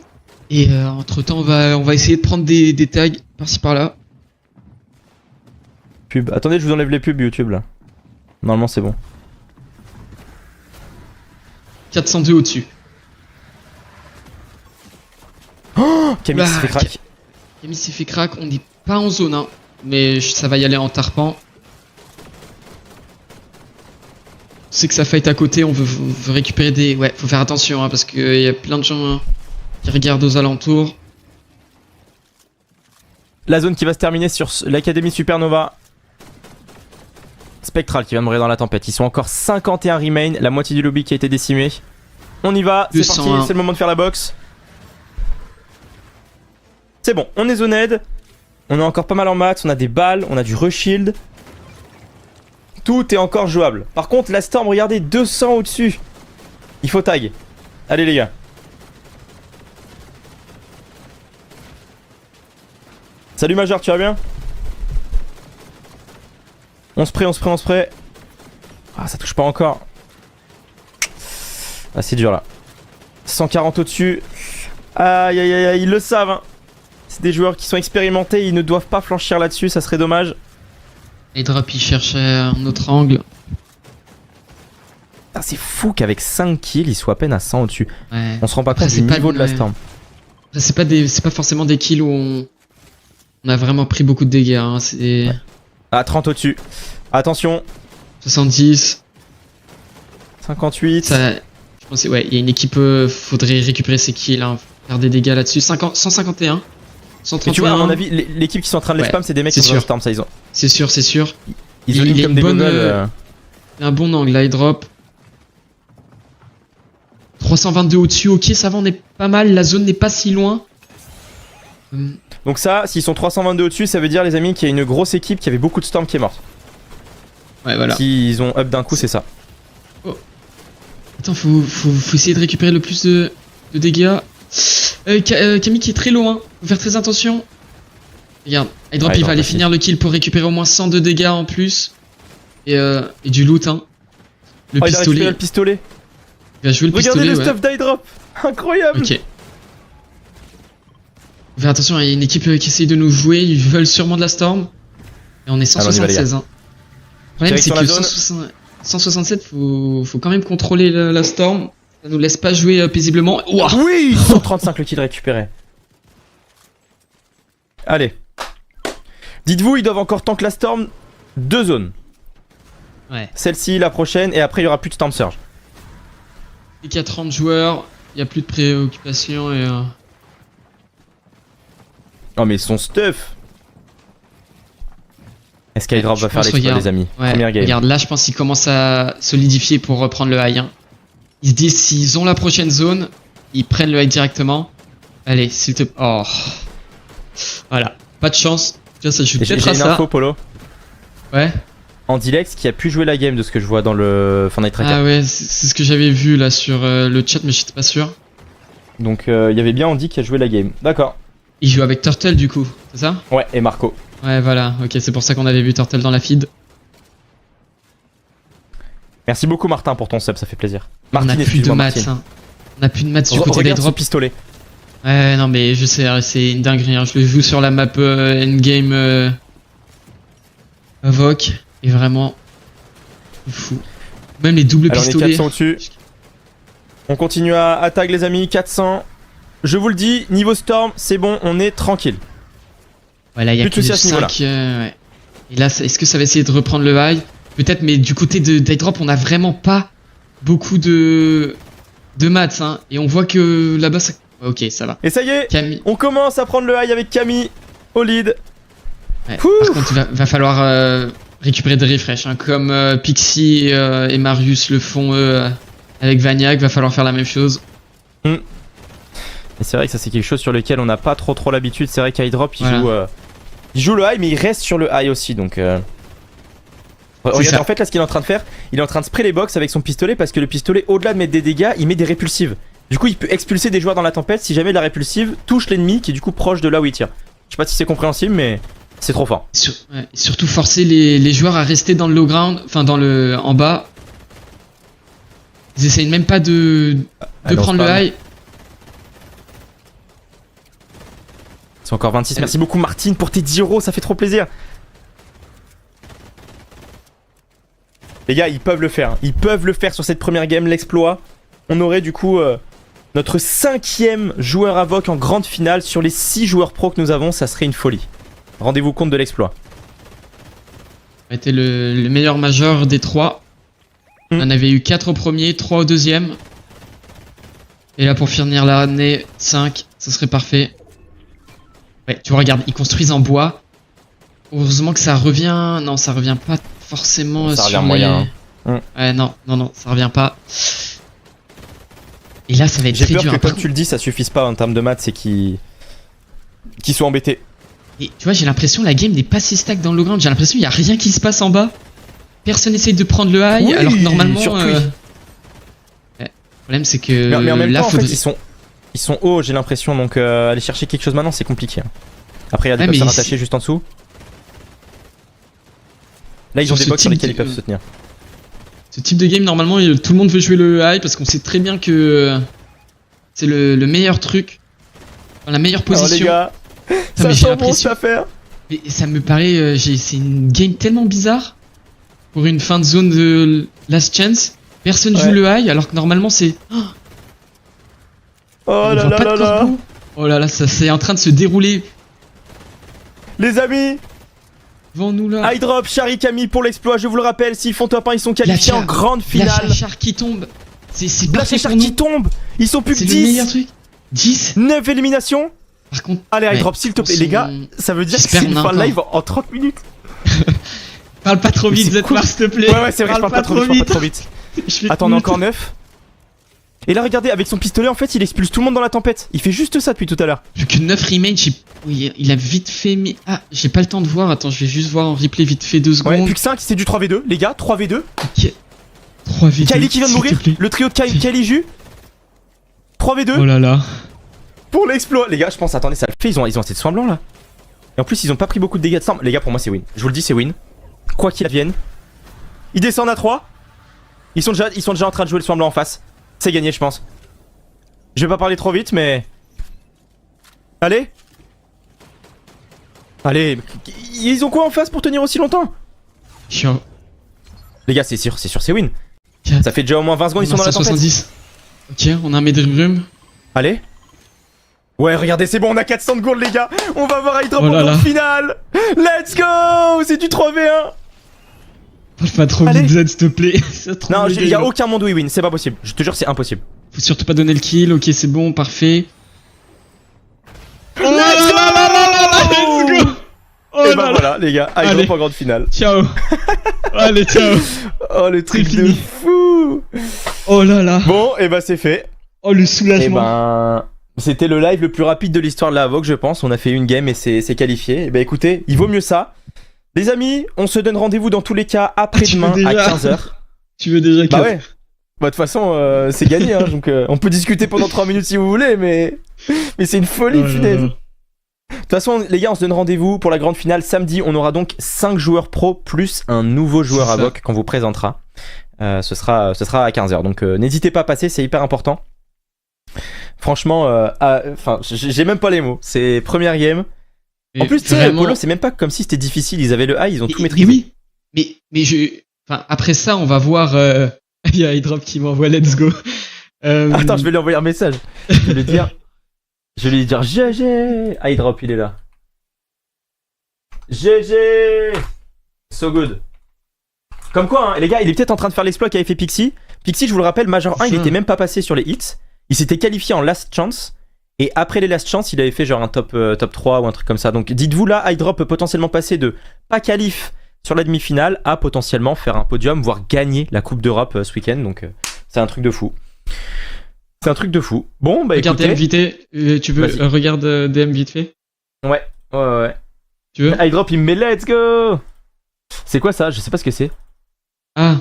Et entre temps, on va essayer de prendre des tags par-ci par-là. Pub. Attendez, je vous enlève les pubs YouTube là. Normalement c'est bon. 402 au-dessus. Camille Oula, s'est fait crack. Camille s'est fait crack, on n'est pas en zone 1, mais ça va y aller en tarpant. On sait que ça fight à côté, on veut récupérer des... Ouais, faut faire attention, hein, parce qu'il y a plein de gens qui regardent aux alentours. La zone qui va se terminer sur l'Académie Supernova. Spectral qui vient de mourir dans la tempête. Ils sont encore 51 remain, la moitié du lobby qui a été décimé. On y va, c'est 201. parti, c'est le moment de faire la boxe. C'est bon, on est zoned. On a encore pas mal en maths, on a des balles, on a du reshield. Tout est encore jouable. Par contre, la Storm, regardez, 200 au-dessus. Il faut tag. Allez les gars. Salut Major, tu vas bien? On se prêt. Ah, ça touche pas encore. Ah, c'est dur là. 140 au-dessus. Aïe aïe aïe, ils le savent. Hein. C'est des joueurs qui sont expérimentés, ils ne doivent pas flanchir là-dessus, ça serait dommage. Et Drop il cherche un autre angle. Ah, c'est fou qu'avec 5 kills, ils soient à peine à 100 au-dessus. Ouais. On se rend pas Après, compte c'est du pas niveau le- de la ouais. Storm. Après, c'est pas forcément des kills où on a vraiment pris beaucoup de dégâts. Hein. C'est Ah, 30 au-dessus. Attention. 70. 58. Ça, je pense, ouais, il y a une équipe, faudrait récupérer ses kills, hein, faire des dégâts là-dessus. 151, 131. Mais tu vois, à mon avis, l'équipe qui sont en train de les Ouais, spam, c'est des mecs c'est qui ont la sûr. Storm, ça ils ont. C'est sûr. Ils Il ont y a comme une des bonne, goggles. Il y a un bon angle, là, il drop. 322 au-dessus, ok, ça va, on est pas mal, la zone n'est pas si loin. Donc ça, s'ils sont 322 au-dessus, ça veut dire les amis qu'il y a une grosse équipe qui avait beaucoup de Storm qui est morte. Ouais, voilà. S'ils ont up d'un coup, c'est ça. Attends, faut essayer de récupérer le plus de dégâts. Camille qui est très loin, faut faire très attention. Regarde, Hydrop Ouais, il va aller facile. finir le kill pour récupérer au moins 100 de dégâts en plus. Et du loot, hein. Le Oh, il a récupéré pistolet. le pistolet. Il va jouer le Regardez pistolet. le stuff d'Hydrop. Incroyable. Ok. Faut faire attention, il y a une équipe qui essaye de nous jouer, ils veulent sûrement de la Storm. Et on est Alors, on y va, les 176, hein. Le problème c'est Direction que la zone. 167, faut quand même contrôler la Storm. Ça nous laisse pas jouer paisiblement. Ouah. Oui, 135 le kill récupéré. Allez. Dites-vous, ils doivent encore tank la Storm 2 zones. Ouais. Celle-ci, la prochaine, et après il y aura plus de Storm Surge. Et qu'il y a 30 joueurs, il y a plus de préoccupation et... Oh mais son stuff. Est-ce qu'Hydrop je va faire pense, l'exploit regarde. les amis? Ouais, Première game. regarde, là je pense qu'ils commencent à solidifier pour reprendre le high. Hein. Ils se disent s'ils ont la prochaine zone, ils prennent le high directement. Allez, s'il te plaît. Oh. Voilà, pas de chance. Tiens, ça joue Et J'ai peut-être à une ça. info, Polo. Ouais. Andilex qui a pu jouer la game de ce que je vois dans le Fortnite Tracker. Ah ouais, c'est ce que j'avais vu là sur le chat, mais j'étais pas sûr. Donc il y avait bien Andy qui a joué la game. D'accord. Il joue avec Turtle du coup, c'est ça? Ouais, et Marco. Ouais, voilà, ok, c'est pour ça qu'on avait vu Turtle dans la feed. Merci beaucoup Martin pour ton sub, ça fait plaisir. On a Martin, plus de excuse-moi, maths, Martine. hein. On a plus de maths du côté des Regarde ce drops. pistolet. Ouais, non, mais je sais, c'est une dinguerie. Hein. Je le joue sur la map endgame Avoc. Et vraiment, fou. Même les doubles Alors on est pistolets. 400 au-dessus. On continue à tag les amis, 400. Je vous le dis, niveau Storm, c'est bon, on est tranquille. Ouais, là, il y a Plus de que soucis du à ce 5. Ouais. Et là, est-ce que ça va essayer de reprendre le high? Peut-être, mais du côté de d'Hydrop, on a vraiment pas beaucoup de maths. Hein. Et on voit que là-bas, ça... Ok, ça va. Et ça y est, Camille. on commence à prendre le high avec Camille au lead. Ouais. Ouh. Par contre, il va falloir récupérer des refresh. Hein. Comme Pixie et Marius le font avec Vaniac, va falloir faire la même chose. Et c'est vrai que ça c'est quelque chose sur lequel on n'a pas trop l'habitude. C'est vrai qu'Hydrop il joue le high mais il reste sur le high aussi donc regardez ça. en fait là ce qu'il est en train de faire, il est en train de spray les box avec son pistolet parce que le pistolet au-delà de mettre des dégâts il met des répulsives. Du coup il peut expulser des joueurs dans la tempête si jamais la répulsive touche l'ennemi qui est du coup proche de là où il tire. Je sais pas si c'est compréhensible mais c'est trop fort. Ouais, et surtout forcer les joueurs à rester dans le low ground, enfin dans le en bas. Ils essayent même pas de Allez, on prendre le spam. high. C'est encore 26. Merci beaucoup Martine pour tes 10 euros, ça fait trop plaisir. Les gars, ils peuvent le faire. Ils peuvent le faire sur cette première game, l'exploit. On aurait du coup notre 5ème joueur Avoc en grande finale. Sur les 6 joueurs pro que nous avons, ça serait une folie. Rendez-vous compte de l'exploit. A été le meilleur major des 3. On en avait eu 4 au premier, 3 au deuxième. Et là pour finir l'année, 5, ça serait parfait. Ouais, tu vois, regarde, ils construisent en bois. Heureusement que ça revient... Non, ça revient pas forcément Ça sur revient moyen, hein. Ouais, non, ça revient pas. Et là, ça va être J'ai très peur dur. que Après, comme tu le dis, ça suffise pas en termes de maths, c'est qu'ils soient embêtés. et tu vois, j'ai l'impression la game n'est pas si stack dans le low ground. J'ai l'impression qu'il y a rien qui se passe en bas. Personne essaye de prendre le high, Oui, alors que normalement... surtout, ouais. Le problème, c'est que Mais en même là, temps, en fait, faudrait... ils sont hauts, j'ai l'impression. Donc aller chercher quelque chose maintenant, c'est compliqué. Hein. Après, il y a des Ouais, box mais à rattacher juste en dessous. Là, ils Sur ont des ce box sur type lesquels ils de- peuvent se tenir. Ce type de game, normalement, tout le monde veut jouer le high parce qu'on sait très bien que c'est le meilleur truc, dans la meilleure Alors, les position. gars, Putain, ça mais j'ai sent bon l'impression- cette affaire. Mais ça me paraît, c'est une game tellement bizarre pour une fin de zone de Last Chance. Personne joue Ouais. le high alors que normalement c'est. Oh On là voit là pas là de là. corbeau. Oh là là, ça c'est en train de se dérouler Les amis, devant nous là. Hydrop, Chari, Camille pour l'exploit. Je vous le rappelle, s'ils font top 1, ils sont qualifiés Blachar. en grande Blash finale. Char qui tombe. C'est Blash parfait et Char pour nous. qui tombent. Ils sont plus que C'est le meilleur 10. truc. 10. 9 éliminations. Par contre. Allez, Ouais, Hydrop, s'il te plaît. on Les gars, s'en- ça veut dire que J'espère c'est une qu'on a fin de encore. live en 30 minutes. Parle pas trop Mais vite, c'est Zedmar, cool. s'il te plaît. Ouais, c'est vrai, je parle pas trop vite. Je fais Attends, on est tout. encore 9. Et là, regardez, avec son pistolet, en fait, il expulse tout le monde dans la tempête. Il fait juste ça depuis tout à l'heure. Plus que 9 remains, oui, il a vite fait... Mais... Ah, j'ai pas le temps de voir. Attends, je vais juste voir en replay vite fait 2 secondes. Ouais, plus que 5, c'est du 3v2, les gars, 3v2. Ok. 3v2. Kylie qui vient de mourir, le trio de Kylie Ju. 3v2. Oh là là. Pour l'exploit. Les gars, je pense, attendez, ça le fait, ils ont assez de soins blancs là. Et en plus, ils ont pas pris beaucoup de dégâts de sang. Les gars, pour moi, c'est win. Je vous le dis, c'est win. Quoi qu'il advienne. Ils descendent à 3. Ils sont déjà en train de jouer le soin blanc en face. C'est gagné, je pense. Je vais pas parler trop vite, mais... Allez. Allez. Ils ont quoi en face pour tenir aussi longtemps? Chiant. Les gars, c'est sûr, c'est win. Tiens. Ça fait déjà au moins 20 secondes, ils sont dans la tempête. 170. Ok, on a un Medrurum. Allez. Ouais, regardez, c'est bon, on a 400 de gourdes, les gars. On va voir Hydrop Oh en là là. grande finale. Let's go. C'est du 3v1. Parle pas trop Allez. vite, Z, s'il te plaît. C'est trop Non, méga il y a long. aucun monde où il win, c'est pas possible. Je te jure, c'est impossible. Faut surtout pas donner le kill. Ok, c'est bon, parfait. Oh là Let's là là là là là, let's go. Oh Et là bah là. voilà, les gars, Allez. Hydrop en grande finale. Ciao. Allez, ciao. Oh, le truc C'est de fini. fou. Oh là là. Bon, et bah c'est fait. Oh, le Et soulagement. ben, c'était le live le plus rapide de l'histoire de la Vogue, je pense. On a fait une game et c'est qualifié. Et bah écoutez, il vaut mieux ça. Les amis, on se donne rendez-vous dans tous les cas après-demain tu veux à déjà 15h. Tu veux déjà Bah que... ouais. Bah de toute façon, c'est gagné, hein, donc on peut discuter pendant 3 minutes si vous voulez, mais c'est une folie, Oh là punaise. là. De toute façon, les gars, on se donne rendez-vous pour la grande finale samedi. On aura donc 5 joueurs pro plus un nouveau joueur C'est à ça. VOC qu'on vous présentera. Ce sera à 15h, donc n'hésitez pas à passer, c'est hyper important. Franchement, enfin, j'ai même pas les mots. C'est première game. En Mais plus, tu sais, vraiment- Polo, c'est même pas comme si c'était difficile. Ils avaient le high, ils ont tout Mais maîtrisé. oui. Mais je... Enfin, après ça, on va voir... Il y a Hydrop qui m'envoie let's go. Attends, je vais lui envoyer un message. Je vais lui dire. Je vais lui dire GG. Hydrop, il est là. GG. So good. Comme quoi, hein, les gars, il est peut-être en train de faire l'exploit qu'avait fait Pixie. Pixie, je vous le rappelle, Major 1, il était même pas passé sur les hits. Il s'était qualifié en last chance. Et après les last chance, il avait fait genre un top 3 ou un truc comme ça. Donc dites-vous là, Hydrop peut potentiellement passer de pas qualif sur la demi-finale à potentiellement faire un podium, voire gagner la Coupe d'Europe ce week-end. Donc c'est un truc de fou. C'est un truc de fou. Bon, bah Regarde DM écoutez. vite. Tu veux... Vas-y. regarde DM vite fait. Ouais. Tu veux? Hydrop, il me met let's go. C'est quoi ça? Je sais pas ce que c'est. Ah.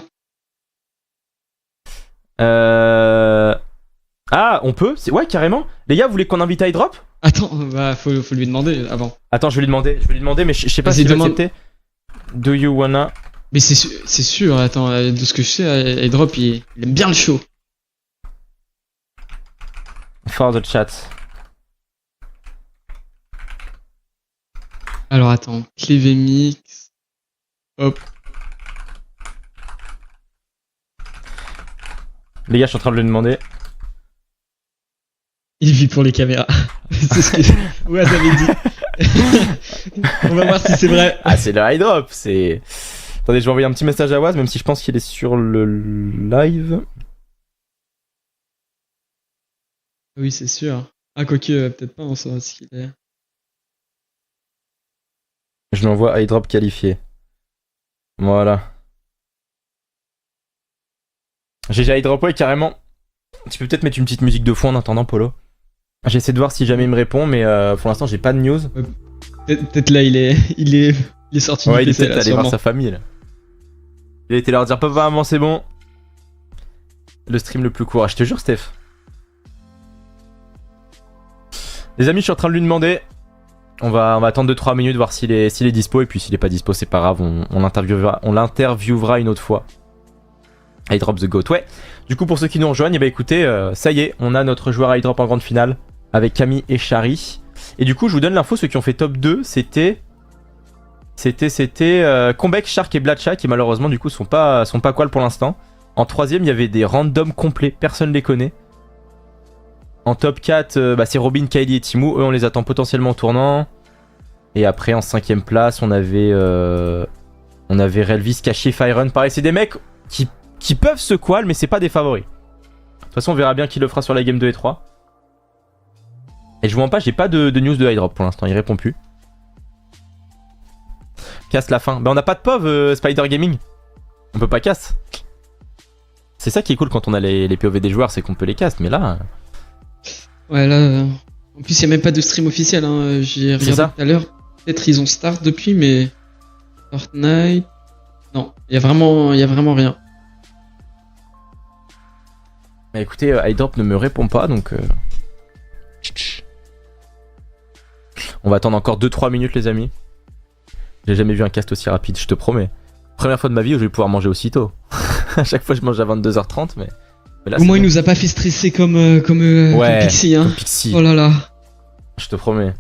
Ah, on peut? Ouais, carrément. Les gars, vous voulez qu'on invite Hydrop? Attends, bah faut lui demander avant. Attends, je vais lui demander, mais je sais pas Vas-y, s'il va demande. accepter. Do you wanna? Mais c'est sûr, attends, de ce que je sais, Hydrop il aime bien le show. For the chat. Alors attends, Clevé Mix. Hop. Les gars, je suis en train de le demander. Il vit pour les caméras. C'est ce que ouais, t'avais dit. On va voir si c'est vrai. Ah, c'est le Hydrop, c'est... Attendez, je vais envoyer un petit message à Waz, même si je pense qu'il est sur le live. Oui, c'est sûr. Ah, quoique, peut-être pas, on saura ce qu'il est. Je lui envoie Hydrop qualifié. Voilà. GG Hydrop, ouais, carrément. Tu peux peut-être mettre une petite musique de fond en attendant, Polo. J'essaie de voir si jamais il me répond, mais pour l'instant, j'ai pas de news. Peut-être là, il est sorti Ouais, du il est PC, peut-être là, allé voir sûrement. sa famille, là. Il a été leur dire, papa, maman, c'est bon. Le stream le plus court. Ah, je te jure, Steph. Les amis, je suis en train de lui demander. On va attendre 2-3 minutes, voir s'il est dispo. Et puis s'il est pas dispo, c'est pas grave. On l'interviewera une autre fois. Hydrop the GOAT. Ouais. Du coup, pour ceux qui nous rejoignent, bah écoutez, ça y est, on a notre joueur Hydrop en grande finale avec Camille et Shari. Et du coup, je vous donne l'info. Ceux qui ont fait top 2, c'était Comeback, Shark et Blatcha qui malheureusement du coup sont pas qual pour l'instant. En troisième, il y avait des randoms complets, personne les connaît. En top 4, c'est Robin, Kylie et Timou. Eux, on les attend potentiellement au tournant. Et après, en 5ème place, on avait Relvis, Caché, Firun. Pareil, c'est des mecs qui peuvent se qual, mais c'est pas des favoris. De toute façon, on verra bien qui le fera sur la game 2 et 3. Et je vous mens pas, j'ai pas de news de Hydrop pour l'instant, il répond plus. Casse la fin. Bah, on n'a pas de POV, Spider Gaming. On peut pas casse. C'est ça qui est cool quand on a les POV des joueurs, c'est qu'on peut les cast, mais là... Ouais, là... En plus, il n'y a même pas de stream officiel, hein. J'ai regardé ça. tout à l'heure. Peut-être ils ont start depuis, mais... Fortnite... Non, il y a vraiment rien. Bah écoutez, iDrop ne me répond pas, donc... On va attendre encore 2-3 minutes, les amis. J'ai jamais vu un cast aussi rapide, je te promets. Première fois de ma vie où je vais pouvoir manger aussitôt. À chaque fois, je mange à 22h30, mais là, Au moins, bon. il nous a pas fait stresser comme Ouais, Pixie, hein. comme Pixie. Oh là là. Je te promets.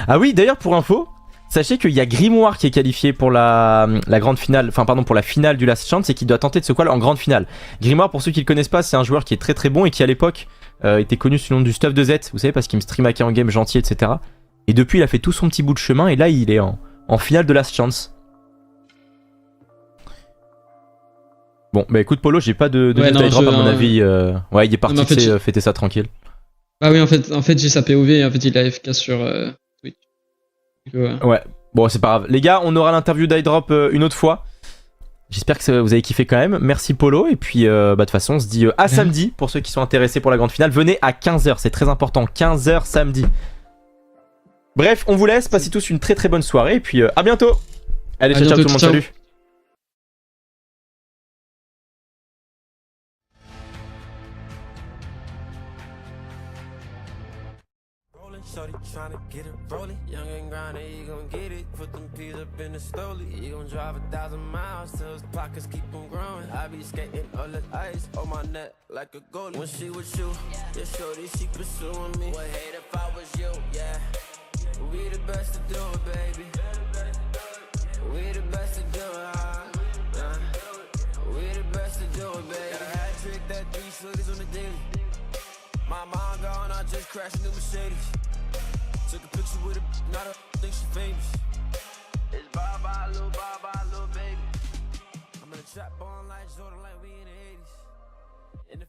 Ah oui, d'ailleurs, pour info, sachez qu'il y a Grimoire qui est qualifié pour la grande finale, enfin pardon, pour la finale du Last Chance et qui doit tenter de se qualifier en grande finale. Grimoire, pour ceux qui le connaissent pas, c'est un joueur qui est très très bon et qui à l'époque était connu sous le nom du Stuff de Z, vous savez, parce qu'il me streamait en game gentil, etc. Et depuis, il a fait tout son petit bout de chemin et là, il est en finale de Last Chance. Bon, bah écoute, Polo, j'ai pas de drop à mon avis. Ouais, il est parti, en fait, fêter ça tranquille. Bah oui, en fait j'ai sa POV, en fait, il a FK sur Twitch. Ouais, bon, c'est pas grave. Les gars, on aura l'interview d'iDrop une autre fois. J'espère que vous avez kiffé quand même. Merci Polo. Et puis, de toute façon, on se dit à samedi pour ceux qui sont intéressés pour la grande finale. Venez à 15h, c'est très important. 15h samedi. Bref, on vous laisse. Passez tous une très très bonne soirée. Et puis, à bientôt. Allez, ciao, ciao tout le monde. Ciao. Salut. Shorty tryna get it rolling. Young and grinding, you gon' get it. Put them peas up in the slowly. You gon' drive 1,000 miles till his pockets keep on growing. I be skating all the ice on my neck like a goalie. When she with you, yeah, shorty, she pursuing me. Would hate if I was you, yeah. We the best to do it, baby. We the best to do it, huh? We the best to do it, baby. Got a hat trick, that 3 shorties on the daily. My mom gone, I just crashed a new Mercedes. Took a picture with her, not a think she famous. It's bye bye, little baby. I'm in a trap on like Jordan, like we in the 80s. In the